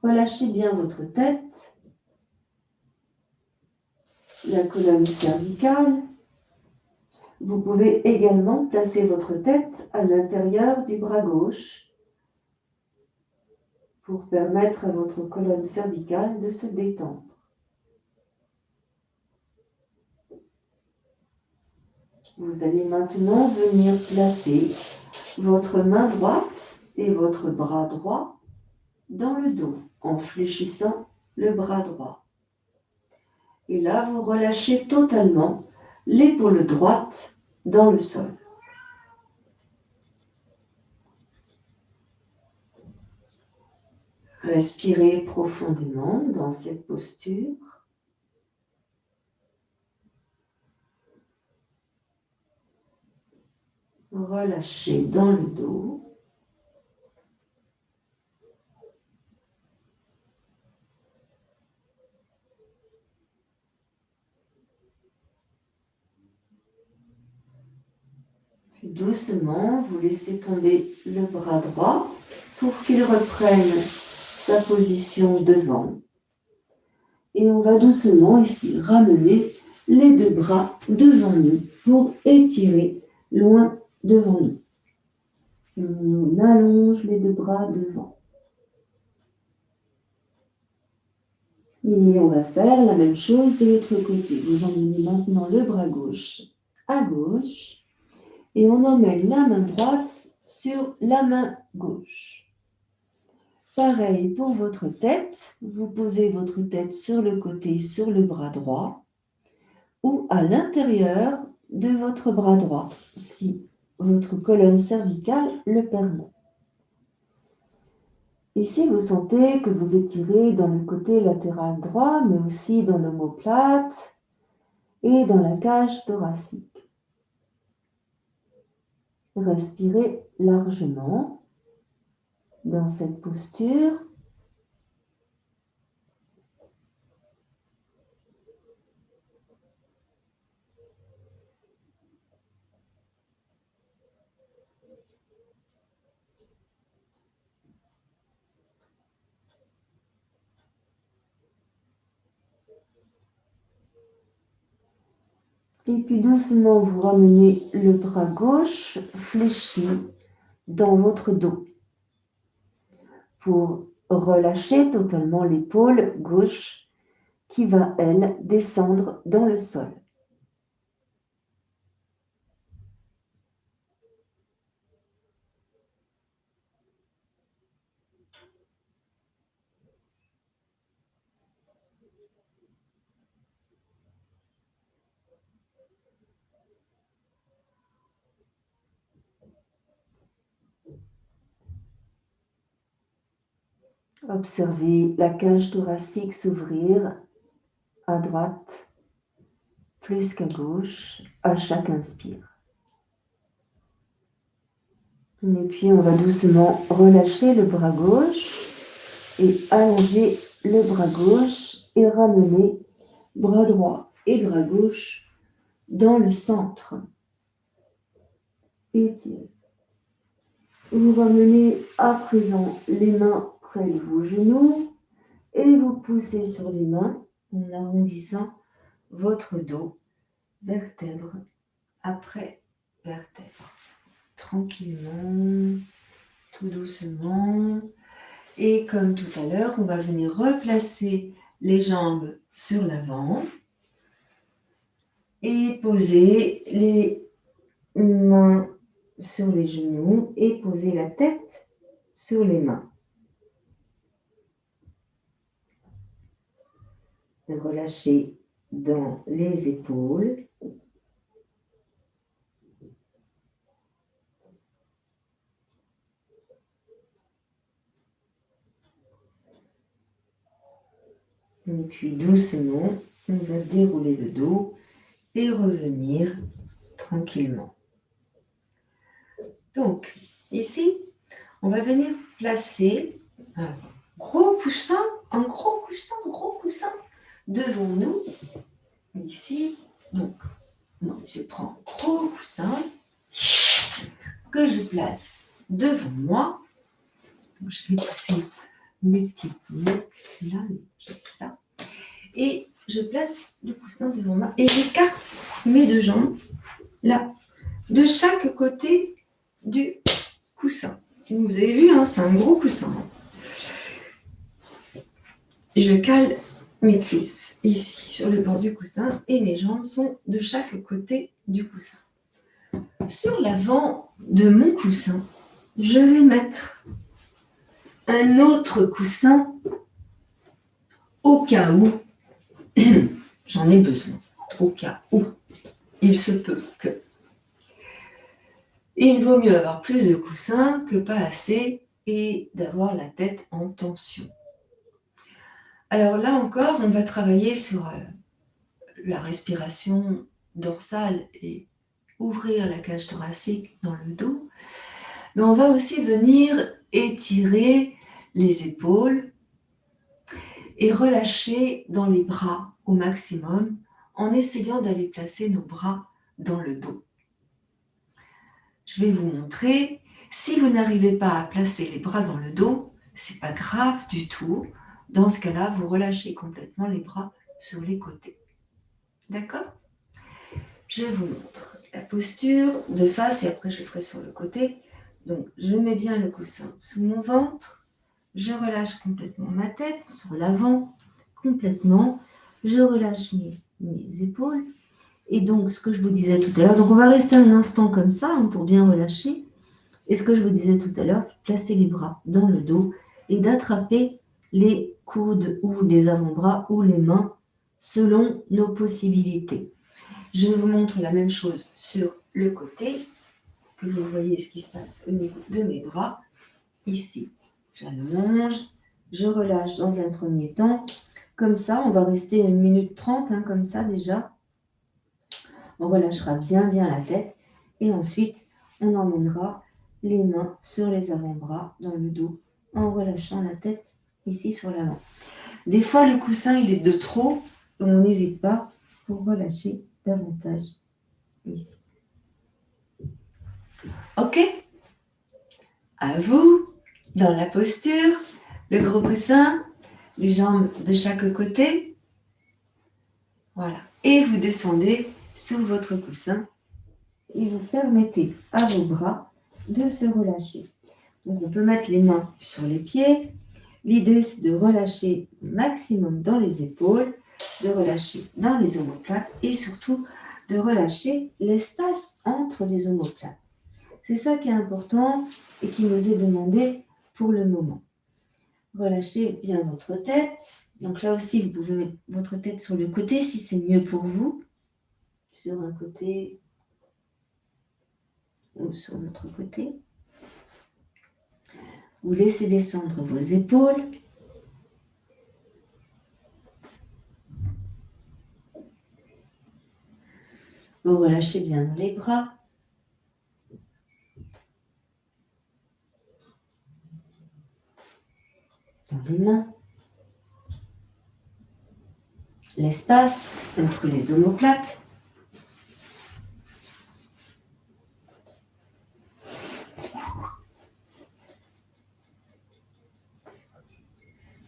S1: Relâchez bien votre tête, la colonne cervicale. Vous pouvez également placer votre tête à l'intérieur du bras gauche pour permettre à votre colonne cervicale de se détendre. Vous allez maintenant venir placer votre main droite et votre bras droit dans le dos en fléchissant le bras droit. Et là, vous relâchez totalement l'épaule droite dans le sol. Respirez profondément dans cette posture. Relâchez dans le dos. Puis doucement, vous laissez tomber le bras droit pour qu'il reprenne sa position devant. Et on va doucement ici ramener les deux bras devant nous pour étirer loin devant nous. On allonge les deux bras devant. Et on va faire la même chose de l'autre côté. Vous emmenez maintenant le bras gauche à gauche et on emmène la main droite sur la main gauche. Pareil pour votre tête, vous posez votre tête sur le côté, sur le bras droit ou à l'intérieur de votre bras droit, si votre colonne cervicale le permet. Ici, vous sentez que vous étirez dans le côté latéral droit, mais aussi dans l'omoplate et dans la cage thoracique. Respirez largement dans cette posture.
S2: Et puis doucement, vous ramenez le bras gauche fléchi dans votre dos pour relâcher totalement l'épaule gauche qui va, elle, descendre dans le sol. Observez la cage thoracique s'ouvrir à droite plus qu'à gauche à chaque inspire. Et puis on va doucement relâcher le bras gauche et allonger le bras gauche et ramener bras droit et bras gauche dans le centre. Étirez. Vous ramenez à présent les mains près de vos genoux et vous poussez sur les mains en arrondissant votre dos, vertèbre après vertèbre. Tranquillement, tout doucement. Et comme tout à l'heure, on va venir replacer les jambes sur l'avant et poser les mains sur les genoux et poser la tête sur les mains. Relâchez dans les épaules. Et puis doucement, on va dérouler le dos et revenir tranquillement. Donc, ici, on va venir placer un gros coussin devant nous. Ici, donc, moi, je prends un gros coussin que je place devant moi. Donc, je vais pousser mes petits pieds, là, mes pieds, ça. Et je place le coussin devant moi et j'écarte mes deux jambes, là, de chaque côté du coussin. Vous avez vu, hein, c'est un gros coussin. Je cale mes cuisses ici sur le bord du coussin et mes jambes sont de chaque côté du coussin. Sur l'avant de mon coussin, je vais mettre un autre coussin au cas où j'en ai besoin. Au cas où il se peut que. Il vaut mieux avoir plus de coussins que pas assez et d'avoir la tête en tension. Alors là encore, on va travailler sur la respiration dorsale et ouvrir la cage thoracique dans le dos. Mais on va aussi venir étirer les épaules et relâcher dans les bras au maximum en essayant d'aller placer nos bras dans le dos. Je vais vous montrer. Si vous n'arrivez pas à placer les bras dans le dos, c'est pas grave du tout. Dans ce cas-là, vous relâchez complètement les bras sur les côtés. D'accord ? Je vous montre la posture de face et après je ferai sur le côté. Donc, je mets bien le coussin sous mon ventre. Je relâche complètement ma tête sur l'avant, complètement. Je relâche mes épaules. Et donc, ce que je vous disais tout à l'heure, donc on va rester un instant comme ça hein, pour bien relâcher. Et ce que je vous disais tout à l'heure, c'est de placer les bras dans le dos et d'attraper les coudes ou les avant-bras ou les mains selon nos possibilités. Je vous montre la même chose sur le côté, que vous voyez ce qui se passe au niveau de mes bras. Ici, j'allonge, je relâche dans un premier temps. Comme ça, on va rester 1 minute 30, hein, comme ça déjà. On relâchera bien la tête et ensuite, on emmènera les mains sur les avant-bras dans le dos en relâchant la tête ici sur l'avant. Des fois, le coussin, il est de trop, donc on n'hésite pas pour relâcher davantage ici. Ok ? À vous, dans la posture, le gros coussin, les jambes de chaque côté. Voilà. Et vous descendez
S1: sur votre coussin et vous permettez à vos bras de se relâcher. Donc on peut mettre les mains sur les pieds. L'idée, c'est de relâcher le maximum dans les épaules, de relâcher dans les omoplates et surtout de relâcher l'espace entre les omoplates. C'est ça qui est important et qui nous est demandé pour le moment. Relâchez bien votre tête. Donc là aussi, vous pouvez mettre votre tête sur le côté si c'est mieux pour vous. Sur un côté ou sur l'autre côté. Vous laissez descendre vos épaules. Vous relâchez bien dans les bras. Dans les mains. L'espace entre les omoplates.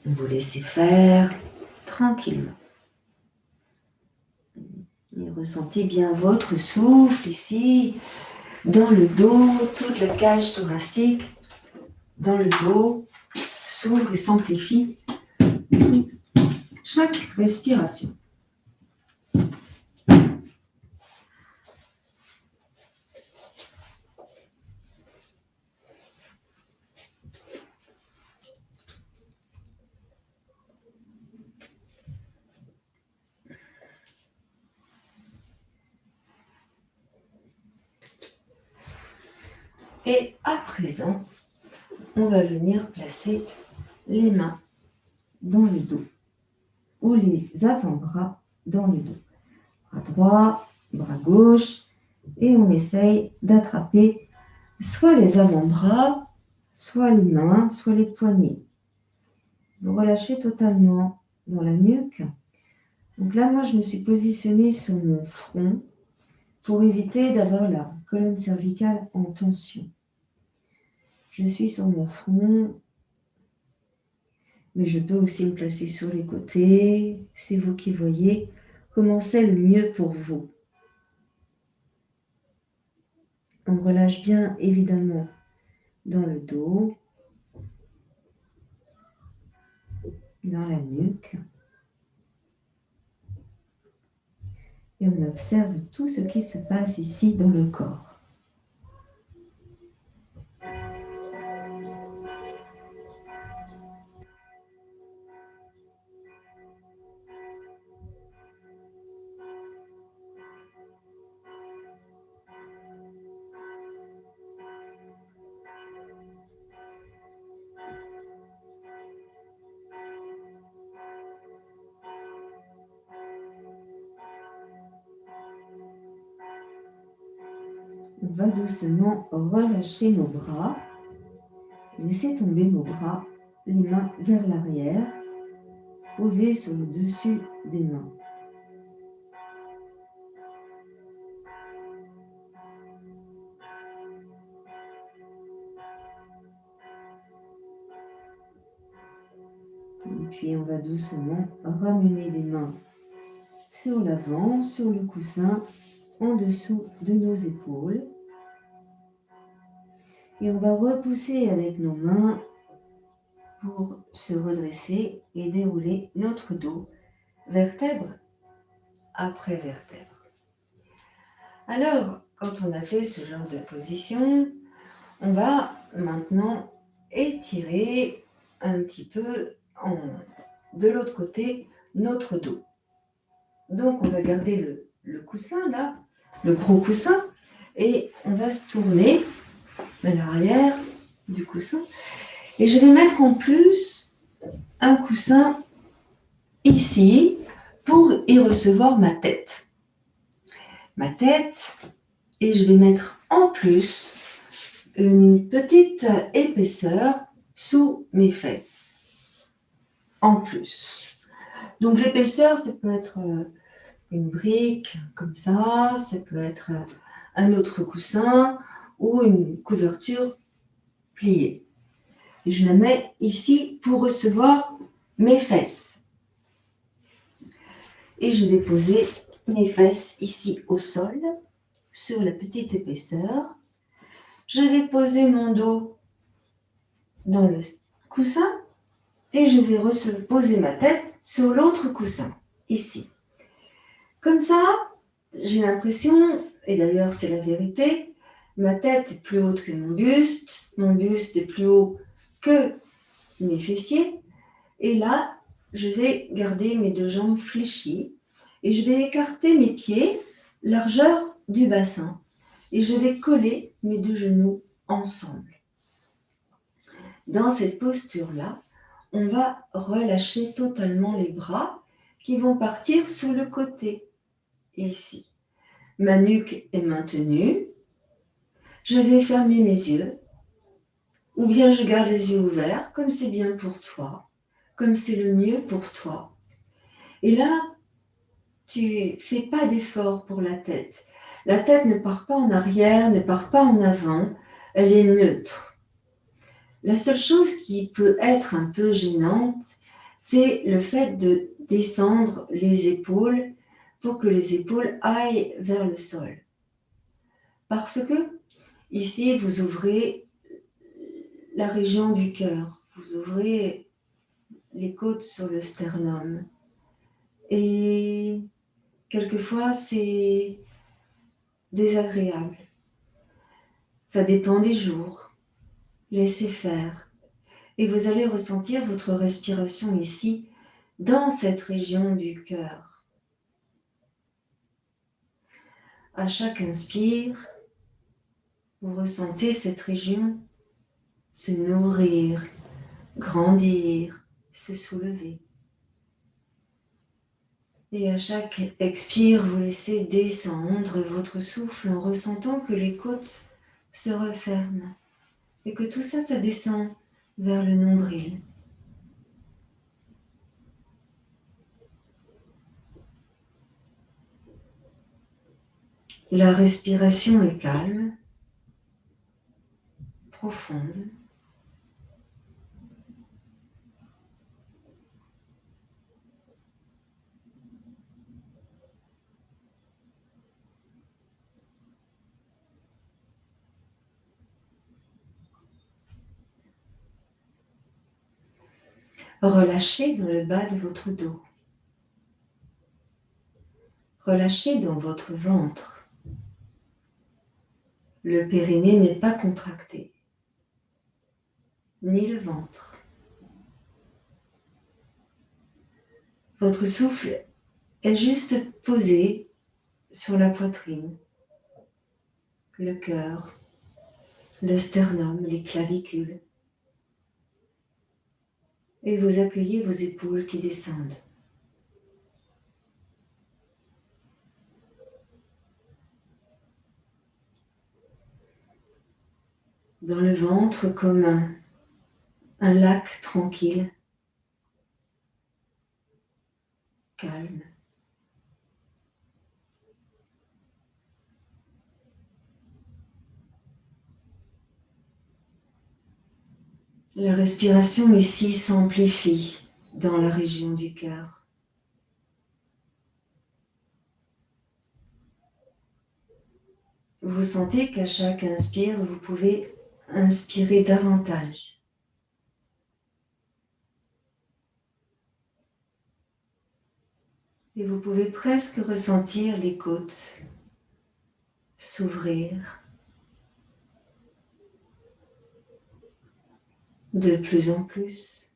S1: Vous laissez faire tranquillement. Et ressentez bien votre souffle ici, dans le dos, toute la cage thoracique, dans le dos, s'ouvre et s'amplifie sous chaque respiration. Et à présent, on va venir placer les mains dans le dos ou les avant-bras dans le dos. Bras droit, bras gauche, et on essaye d'attraper soit les avant-bras, soit les mains, soit les poignets. Vous relâchez totalement dans la nuque. Donc là, moi, je me suis positionnée sur mon front pour éviter d'avoir la colonne cervicale en tension. Je suis sur mon front, mais je peux aussi me placer sur les côtés. C'est vous qui voyez comment c'est le mieux pour vous. On relâche bien évidemment dans le dos, dans la nuque. Et on observe tout ce qui se passe ici dans le corps. On va doucement relâcher nos bras. Laissez tomber nos bras, les mains vers l'arrière, posées sur le dessus des mains. Et puis on va doucement ramener les mains sur l'avant, sur le coussin, en dessous de nos épaules. Et on va repousser avec nos mains pour se redresser et dérouler notre dos, vertèbre après vertèbre. Alors, quand on a fait ce genre de position, on va maintenant étirer un petit peu de l'autre côté notre dos. Donc, on va garder le coussin là, le gros coussin, et on va se tourner à l'arrière du coussin. Et je vais mettre en plus un coussin ici pour y recevoir ma tête. Ma tête, et je vais mettre en plus une petite épaisseur sous mes fesses. En plus. Donc l'épaisseur, ça peut être une brique comme ça peut être un autre coussin ou une couverture pliée. Et je la mets ici pour recevoir mes fesses. Et je vais poser mes fesses ici au sol, sur la petite épaisseur. Je vais poser mon dos dans le coussin et je vais poser ma tête sur l'autre coussin, ici. Comme ça, j'ai l'impression, et d'ailleurs c'est la vérité, ma tête est plus haute que mon buste est plus haut que mes fessiers, et là, je vais garder mes deux jambes fléchies, et je vais écarter mes pieds, largeur du bassin, et je vais coller mes deux genoux ensemble. Dans cette posture-là, on va relâcher totalement les bras qui vont partir sur le côté, ici. Ma nuque est maintenue. Je vais fermer mes yeux, ou bien je garde les yeux ouverts, comme c'est bien pour toi, comme c'est le mieux pour toi. Et là, tu fais pas d'effort pour la tête. La tête ne part pas en arrière, ne part pas en avant, elle est neutre. La seule chose qui peut être un peu gênante, c'est le fait de descendre les épaules pour que les épaules aillent vers le sol. Parce que ici, vous ouvrez la région du cœur, vous ouvrez les côtes sur le sternum. Et quelquefois, c'est désagréable. Ça dépend des jours. Laissez faire. Et vous allez ressentir votre respiration ici, dans cette région du cœur. À chaque inspire, vous ressentez cette région se nourrir, grandir, se soulever. Et à chaque expire, vous laissez descendre votre souffle en ressentant que les côtes se referment et que tout ça, ça descend vers le nombril. La respiration est calme, profonde. Relâchez dans le bas de votre dos. Relâchez dans votre ventre. Le périnée n'est pas contracté, ni le ventre. Votre souffle est juste posé sur la poitrine, le cœur, le sternum, les clavicules. Et vous accueillez vos épaules qui descendent. Dans le ventre comme un lac tranquille, calme. La respiration ici s'amplifie dans la région du cœur. Vous sentez qu'à chaque inspire, vous pouvez inspirer davantage. Et vous pouvez presque ressentir les côtes s'ouvrir de plus en plus.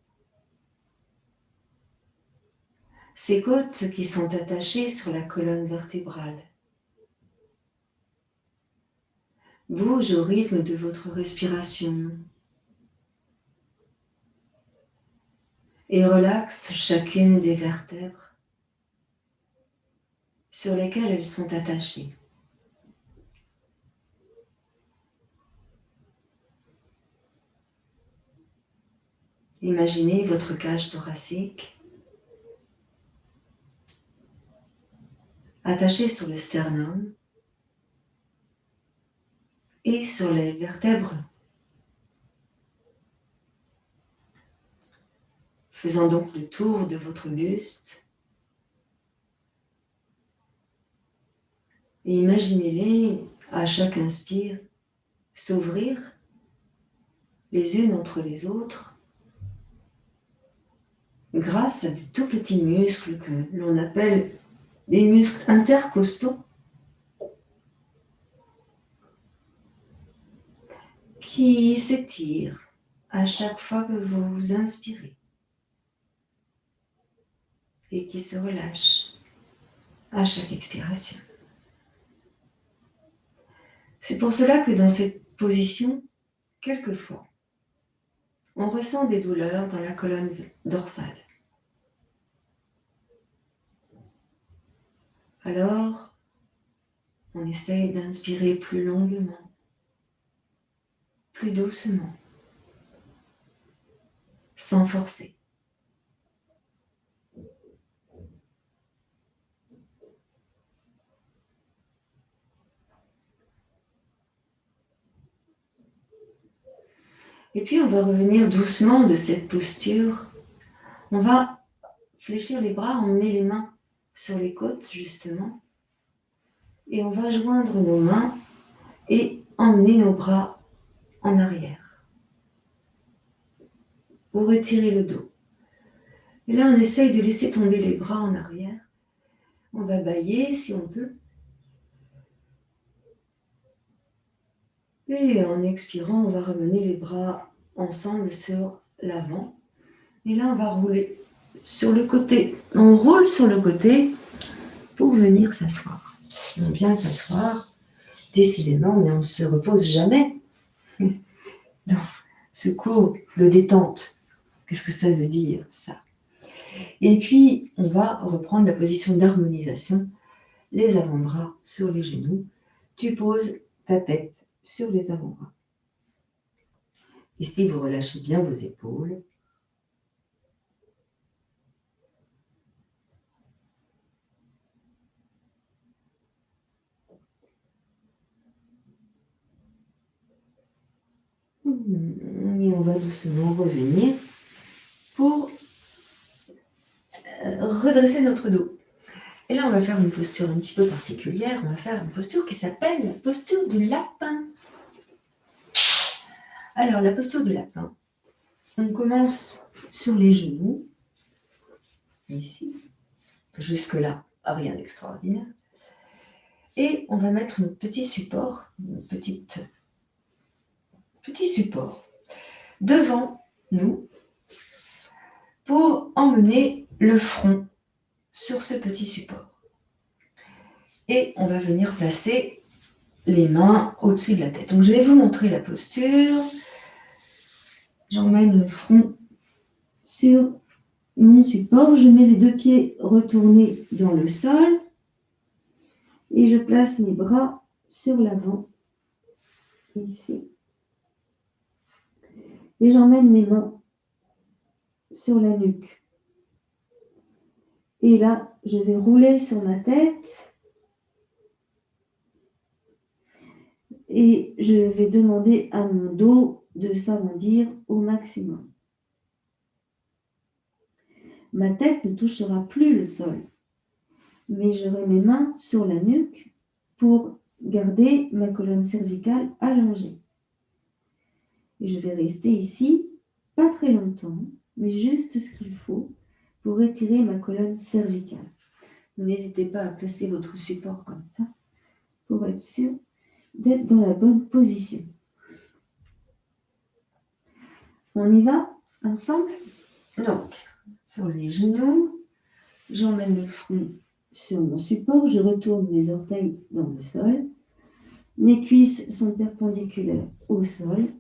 S1: Ces côtes qui sont attachées sur la colonne vertébrale bougent au rythme de votre respiration et relaxent chacune des vertèbres sur lesquelles elles sont attachées. Imaginez votre cage thoracique attachée sur le sternum et sur les vertèbres, faisant donc le tour de votre buste, Et imaginez-les, à chaque inspire, s'ouvrir les unes entre les autres grâce à des tout petits muscles que l'on appelle des muscles intercostaux qui s'étirent à chaque fois que vous inspirez et qui se relâchent à chaque expiration. C'est pour cela que dans cette position, quelquefois, on ressent des douleurs dans la colonne dorsale. Alors, on essaye d'inspirer plus longuement, plus doucement, sans forcer. Et puis, on va revenir doucement de cette posture. On va fléchir les bras, emmener les mains sur les côtes, justement. Et on va joindre nos mains et emmener nos bras en arrière pour étirer le dos. Et là, on essaye de laisser tomber les bras en arrière. On va bâiller si on peut. Et en expirant, on va ramener les bras ensemble sur l'avant. Et là, on va rouler sur le côté. On roule sur le côté pour venir s'asseoir. On vient s'asseoir, décidément, mais on ne se repose jamais dans ce cours de détente. Qu'est-ce que ça veut dire, ça? Et puis, on va reprendre la position d'harmonisation, les avant-bras sur les genoux. Tu poses ta tête sur les avant-bras. Ici, vous relâchez bien vos épaules. Et on va doucement revenir pour redresser notre dos. Et là, on va faire une posture un petit peu particulière. On va faire une posture qui s'appelle la posture du lapin. Alors, la posture du lapin, on commence sur les genoux, ici. Jusque-là, rien d'extraordinaire. Et on va mettre un petit support, petit support devant nous pour emmener le front sur ce petit support. Et on va venir placer les mains au-dessus de la tête. Donc je vais vous montrer la posture. J'emmène le front sur mon support. Je mets les deux pieds retournés dans le sol et je place mes bras sur l'avant, ici. Et j'emmène mes mains sur la nuque. Et là, je vais rouler sur ma tête et je vais demander à mon dos de s'agrandir au maximum. Ma tête ne touchera plus le sol, mais j'aurai mes mains sur la nuque pour garder ma colonne cervicale allongée. Et je vais rester ici, pas très longtemps, mais juste ce qu'il faut pour étirer ma colonne cervicale. N'hésitez pas à placer votre support comme ça pour être sûr d'être dans la bonne position. On y va ensemble? Donc, sur les genoux, j'emmène le front sur mon support, je retourne mes orteils dans le sol, mes cuisses sont perpendiculaires au sol,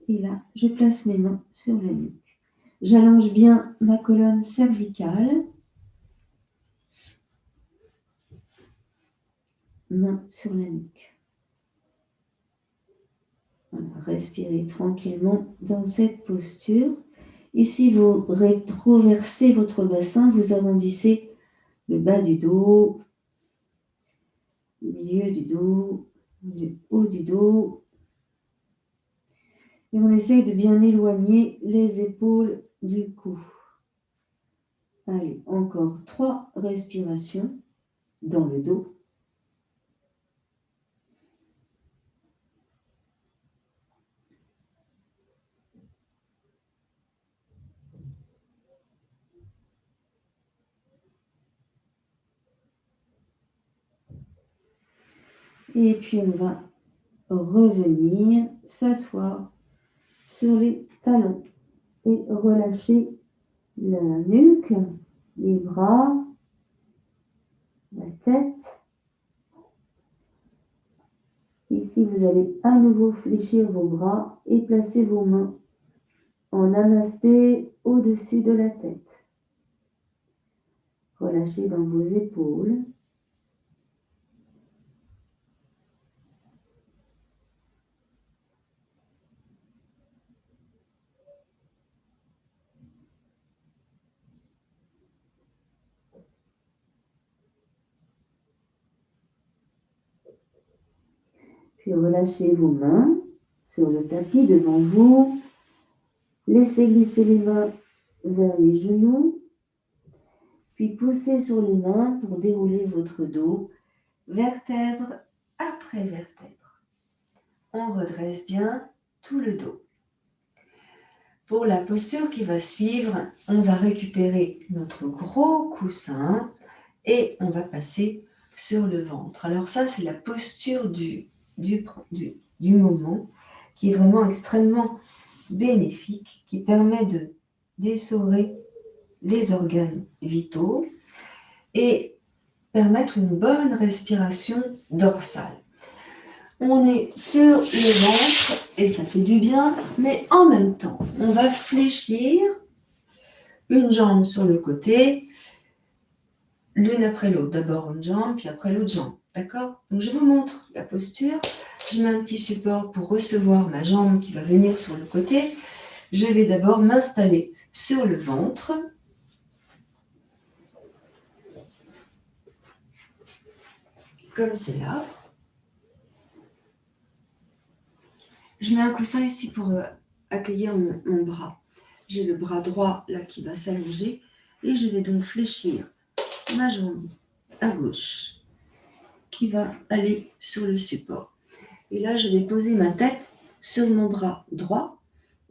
S1: et là, je place mes mains sur la nuque. J'allonge bien ma colonne cervicale, main sur la nuque. Voilà, respirez tranquillement dans cette posture. Ici, vous rétroversez votre bassin, vous arrondissez le bas du dos, le milieu du dos, le haut du dos. Et on essaye de bien éloigner les épaules du cou. Allez, encore 3 respirations dans le dos.
S3: Et puis on va revenir s'asseoir sur les talons et relâcher la nuque, les bras, la tête. Ici, vous allez à nouveau fléchir vos bras et placer vos mains en namasté au-dessus de la tête. Relâchez dans vos épaules. Puis relâchez vos mains sur le tapis devant vous. Laissez glisser les mains vers les genoux. Puis poussez sur les mains pour dérouler votre dos, vertèbre après vertèbre. On redresse bien tout le dos. Pour la posture qui va suivre, on va récupérer notre gros coussin et on va passer sur le ventre. Alors ça, c'est la posture du moment qui est vraiment extrêmement bénéfique, qui permet d'essorer les organes vitaux et permettre une bonne respiration dorsale. On est sur le ventre et ça fait du bien, mais en même temps, on va fléchir une jambe sur le côté, l'une après l'autre. D'abord une jambe, puis après l'autre jambe. D'accord? Donc je vous montre la posture. Je mets un petit support pour recevoir ma jambe qui va venir sur le côté. Je vais d'abord m'installer sur le ventre. Comme cela. Je mets un coussin ici pour accueillir mon bras. J'ai le bras droit là qui va s'allonger et je vais donc fléchir ma jambe à gauche qui va aller sur le support. Et là, je vais poser ma tête sur mon bras droit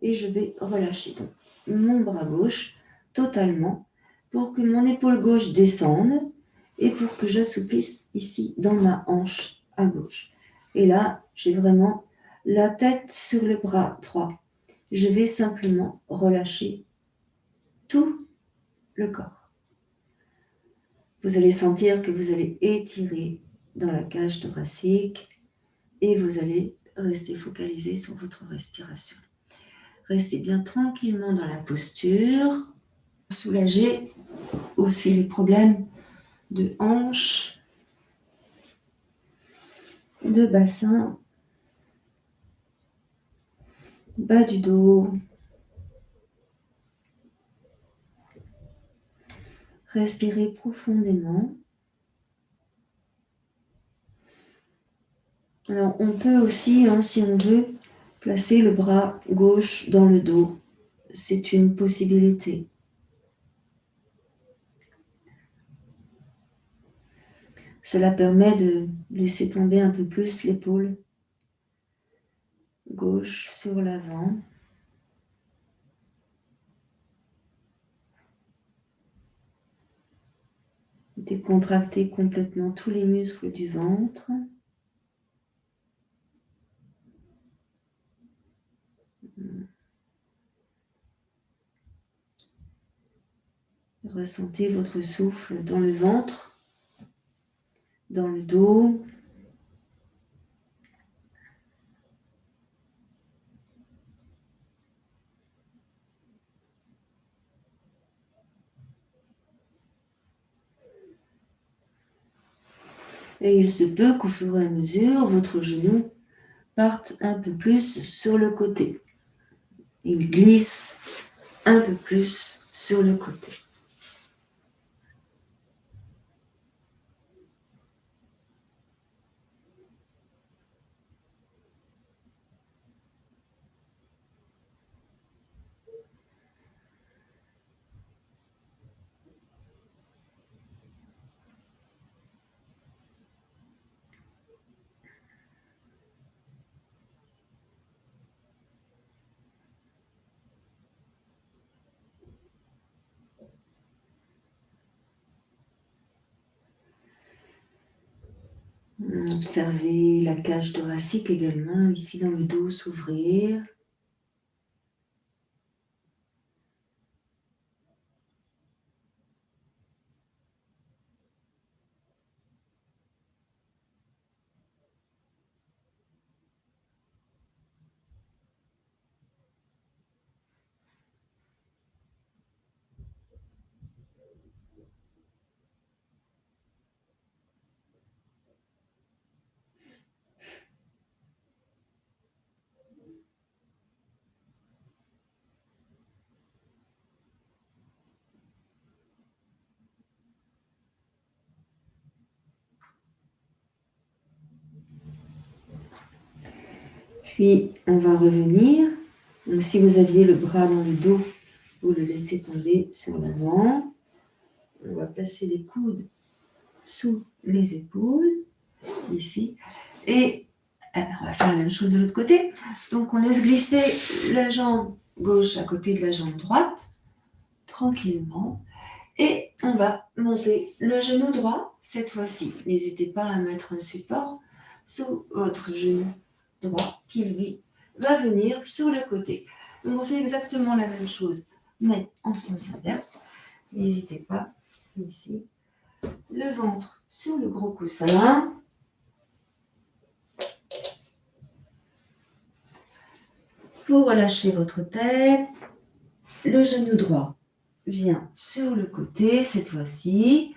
S3: et je vais relâcher donc mon bras gauche totalement pour que mon épaule gauche descende et pour que j'assouplisse ici dans ma hanche à gauche. Et là, j'ai vraiment la tête sur le bras droit. Je vais simplement relâcher tout le corps. Vous allez sentir que vous allez étirer dans la cage thoracique et vous allez rester focalisé sur votre respiration. Restez bien tranquillement dans la posture. Soulagez aussi les problèmes de hanche, de bassin, bas du dos. Respirez profondément. Alors, on peut aussi, si on veut, placer le bras gauche dans le dos. C'est une possibilité. Cela permet de laisser tomber un peu plus l'épaule gauche sur l'avant. Décontracter complètement tous les muscles du ventre. Ressentez votre souffle dans le ventre, dans le dos. Et il se peut qu'au fur et à mesure, votre genou parte un peu plus sur le côté. Il glisse un peu plus sur le côté. Observez la cage thoracique également, ici dans le dos, s'ouvrir. Puis, on va revenir. Donc, si vous aviez le bras dans le dos, vous le laissez tomber sur l'avant. On va placer les coudes sous les épaules, ici. Et on va faire la même chose de l'autre côté. Donc, on laisse glisser la jambe gauche à côté de la jambe droite, tranquillement. Et on va monter le genou droit, cette fois-ci. N'hésitez pas à mettre un support sous votre genou droit qui, lui, va venir sur le côté. Donc, on fait exactement la même chose, mais en sens inverse. N'hésitez pas, ici, le ventre sur le gros coussin. Vous relâchez votre tête. Le genou droit vient sur le côté, cette fois-ci.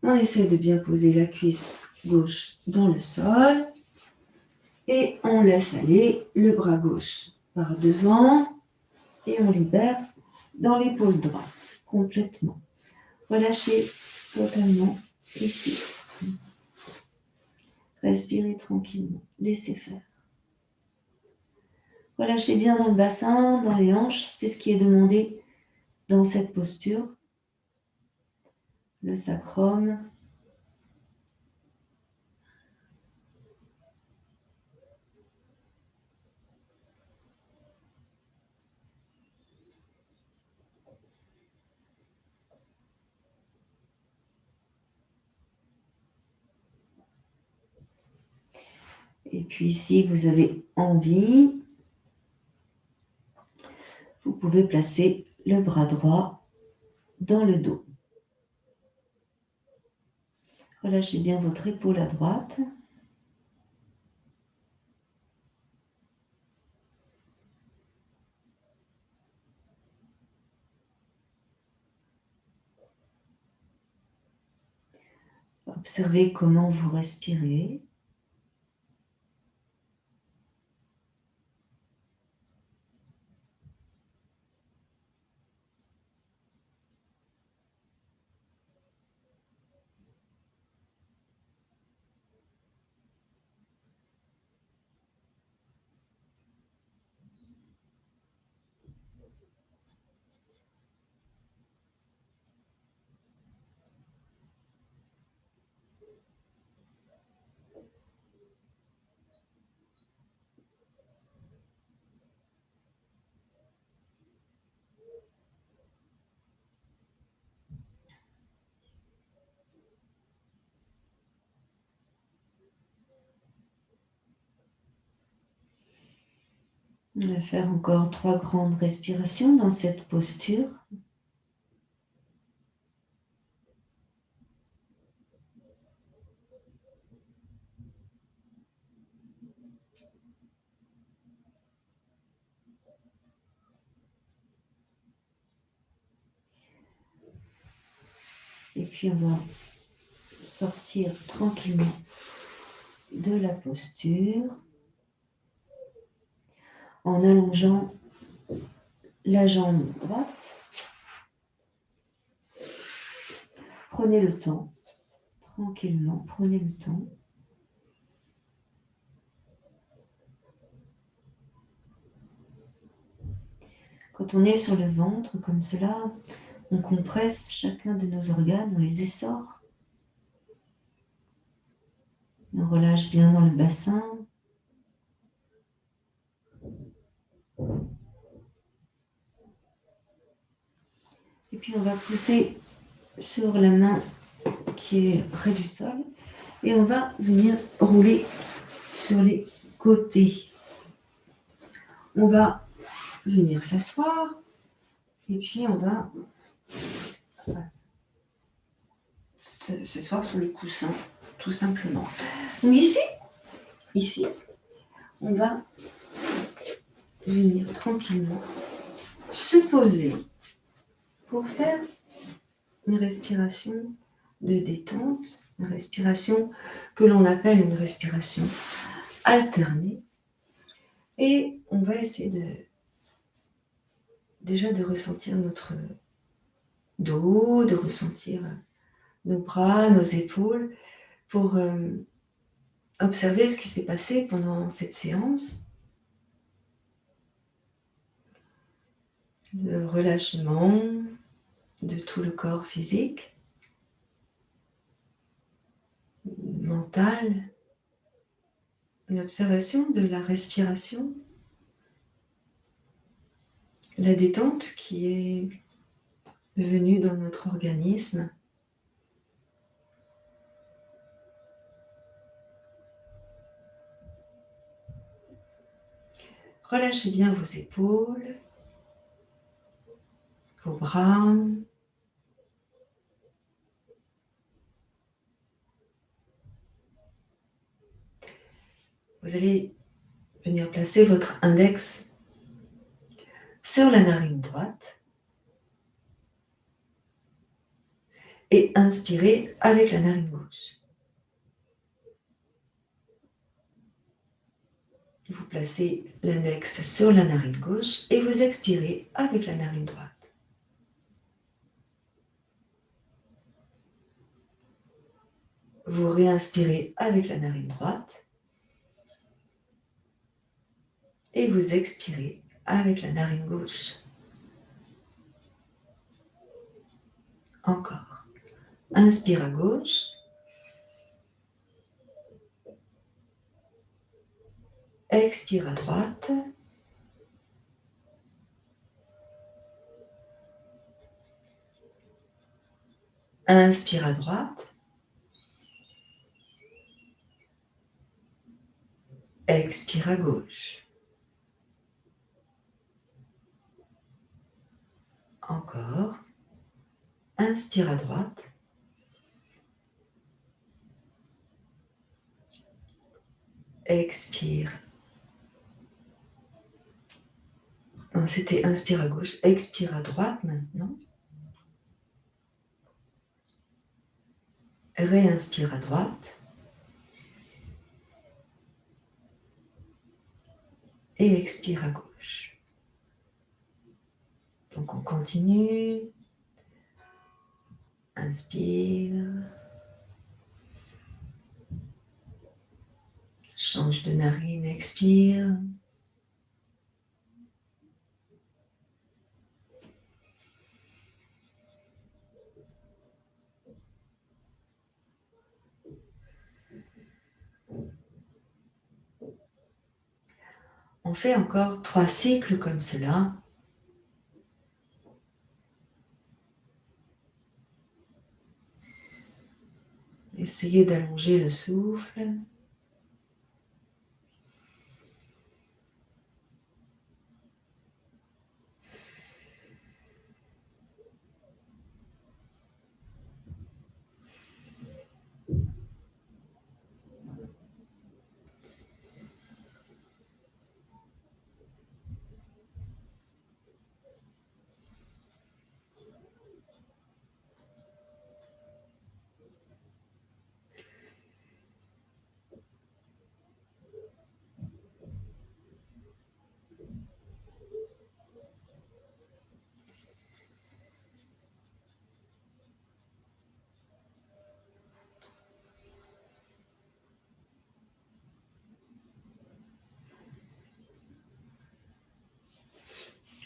S3: On essaie de bien poser la cuisse gauche dans le sol. Et on laisse aller le bras gauche par devant. Et on libère dans l'épaule droite, complètement. Relâchez totalement ici. Respirez tranquillement, laissez faire. Relâchez bien dans le bassin, dans les hanches, c'est ce qui est demandé dans cette posture. Le sacrum. Et puis si vous avez envie, vous pouvez placer le bras droit dans le dos. Relâchez bien votre épaule à droite. Observez comment vous respirez. On va faire encore 3 grandes respirations dans cette posture. Et puis on va sortir tranquillement de la posture en allongeant la jambe droite. Prenez le temps, tranquillement, prenez le temps. Quand on est sur le ventre comme cela, on compresse chacun de nos organes, on les essore. On relâche bien dans le bassin. Et puis on va pousser sur la main qui est près du sol
S1: Et on va venir rouler sur les côtés. On va venir s'asseoir et puis on va s'asseoir sur le coussin, tout simplement. Donc ici, on va venir tranquillement se poser pour faire une respiration de détente, une respiration que l'on appelle une respiration alternée. Et on va essayer déjà de ressentir notre dos, de ressentir nos bras, nos épaules, pour observer ce qui s'est passé pendant cette séance. Le relâchement de tout le corps physique, mental, une observation de la respiration, la détente qui est venue dans notre organisme. Relâchez bien vos épaules, vos bras. Vous allez venir placer votre index sur la narine droite et inspirer avec la narine gauche. Vous placez l'index sur la narine gauche et vous expirez avec la narine droite. Vous réinspirez avec la narine droite et vous expirez avec la narine gauche. Encore. Inspire à gauche. Expire à droite. Inspire à droite. Expire à gauche. Encore. Inspire à droite. Expire. Non, c'était inspire à gauche. Expire à droite maintenant. Réinspire à droite. Et expire à gauche. Donc on continue. Inspire. Change de narine, expire. On fait encore 3 cycles comme cela. Essayez d'allonger le souffle.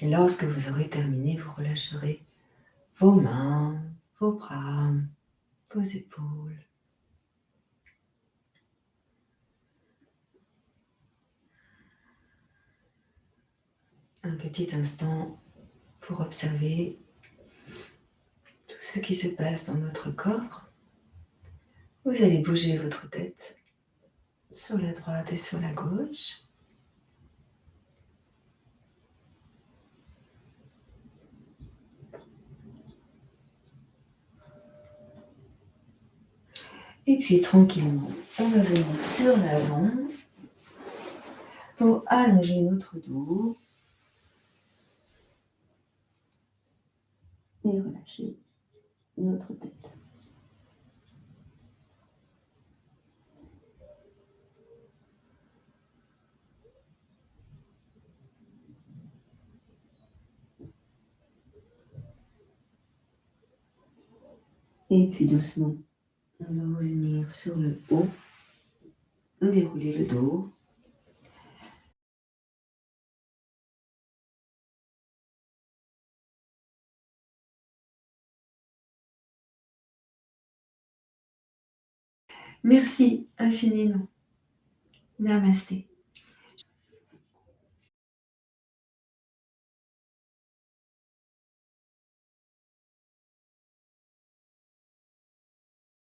S1: Et lorsque vous aurez terminé, vous relâcherez vos mains, vos bras, vos épaules. Un petit instant pour observer tout ce qui se passe dans notre corps Vous allez bouger votre tête sur la droite et sur la gauche. Et puis tranquillement, on va venir sur l'avant pour allonger notre dos.
S3: Et relâcher notre tête. Et puis doucement, on va revenir sur le haut, dérouler le dos.
S1: Merci infiniment. Namasté.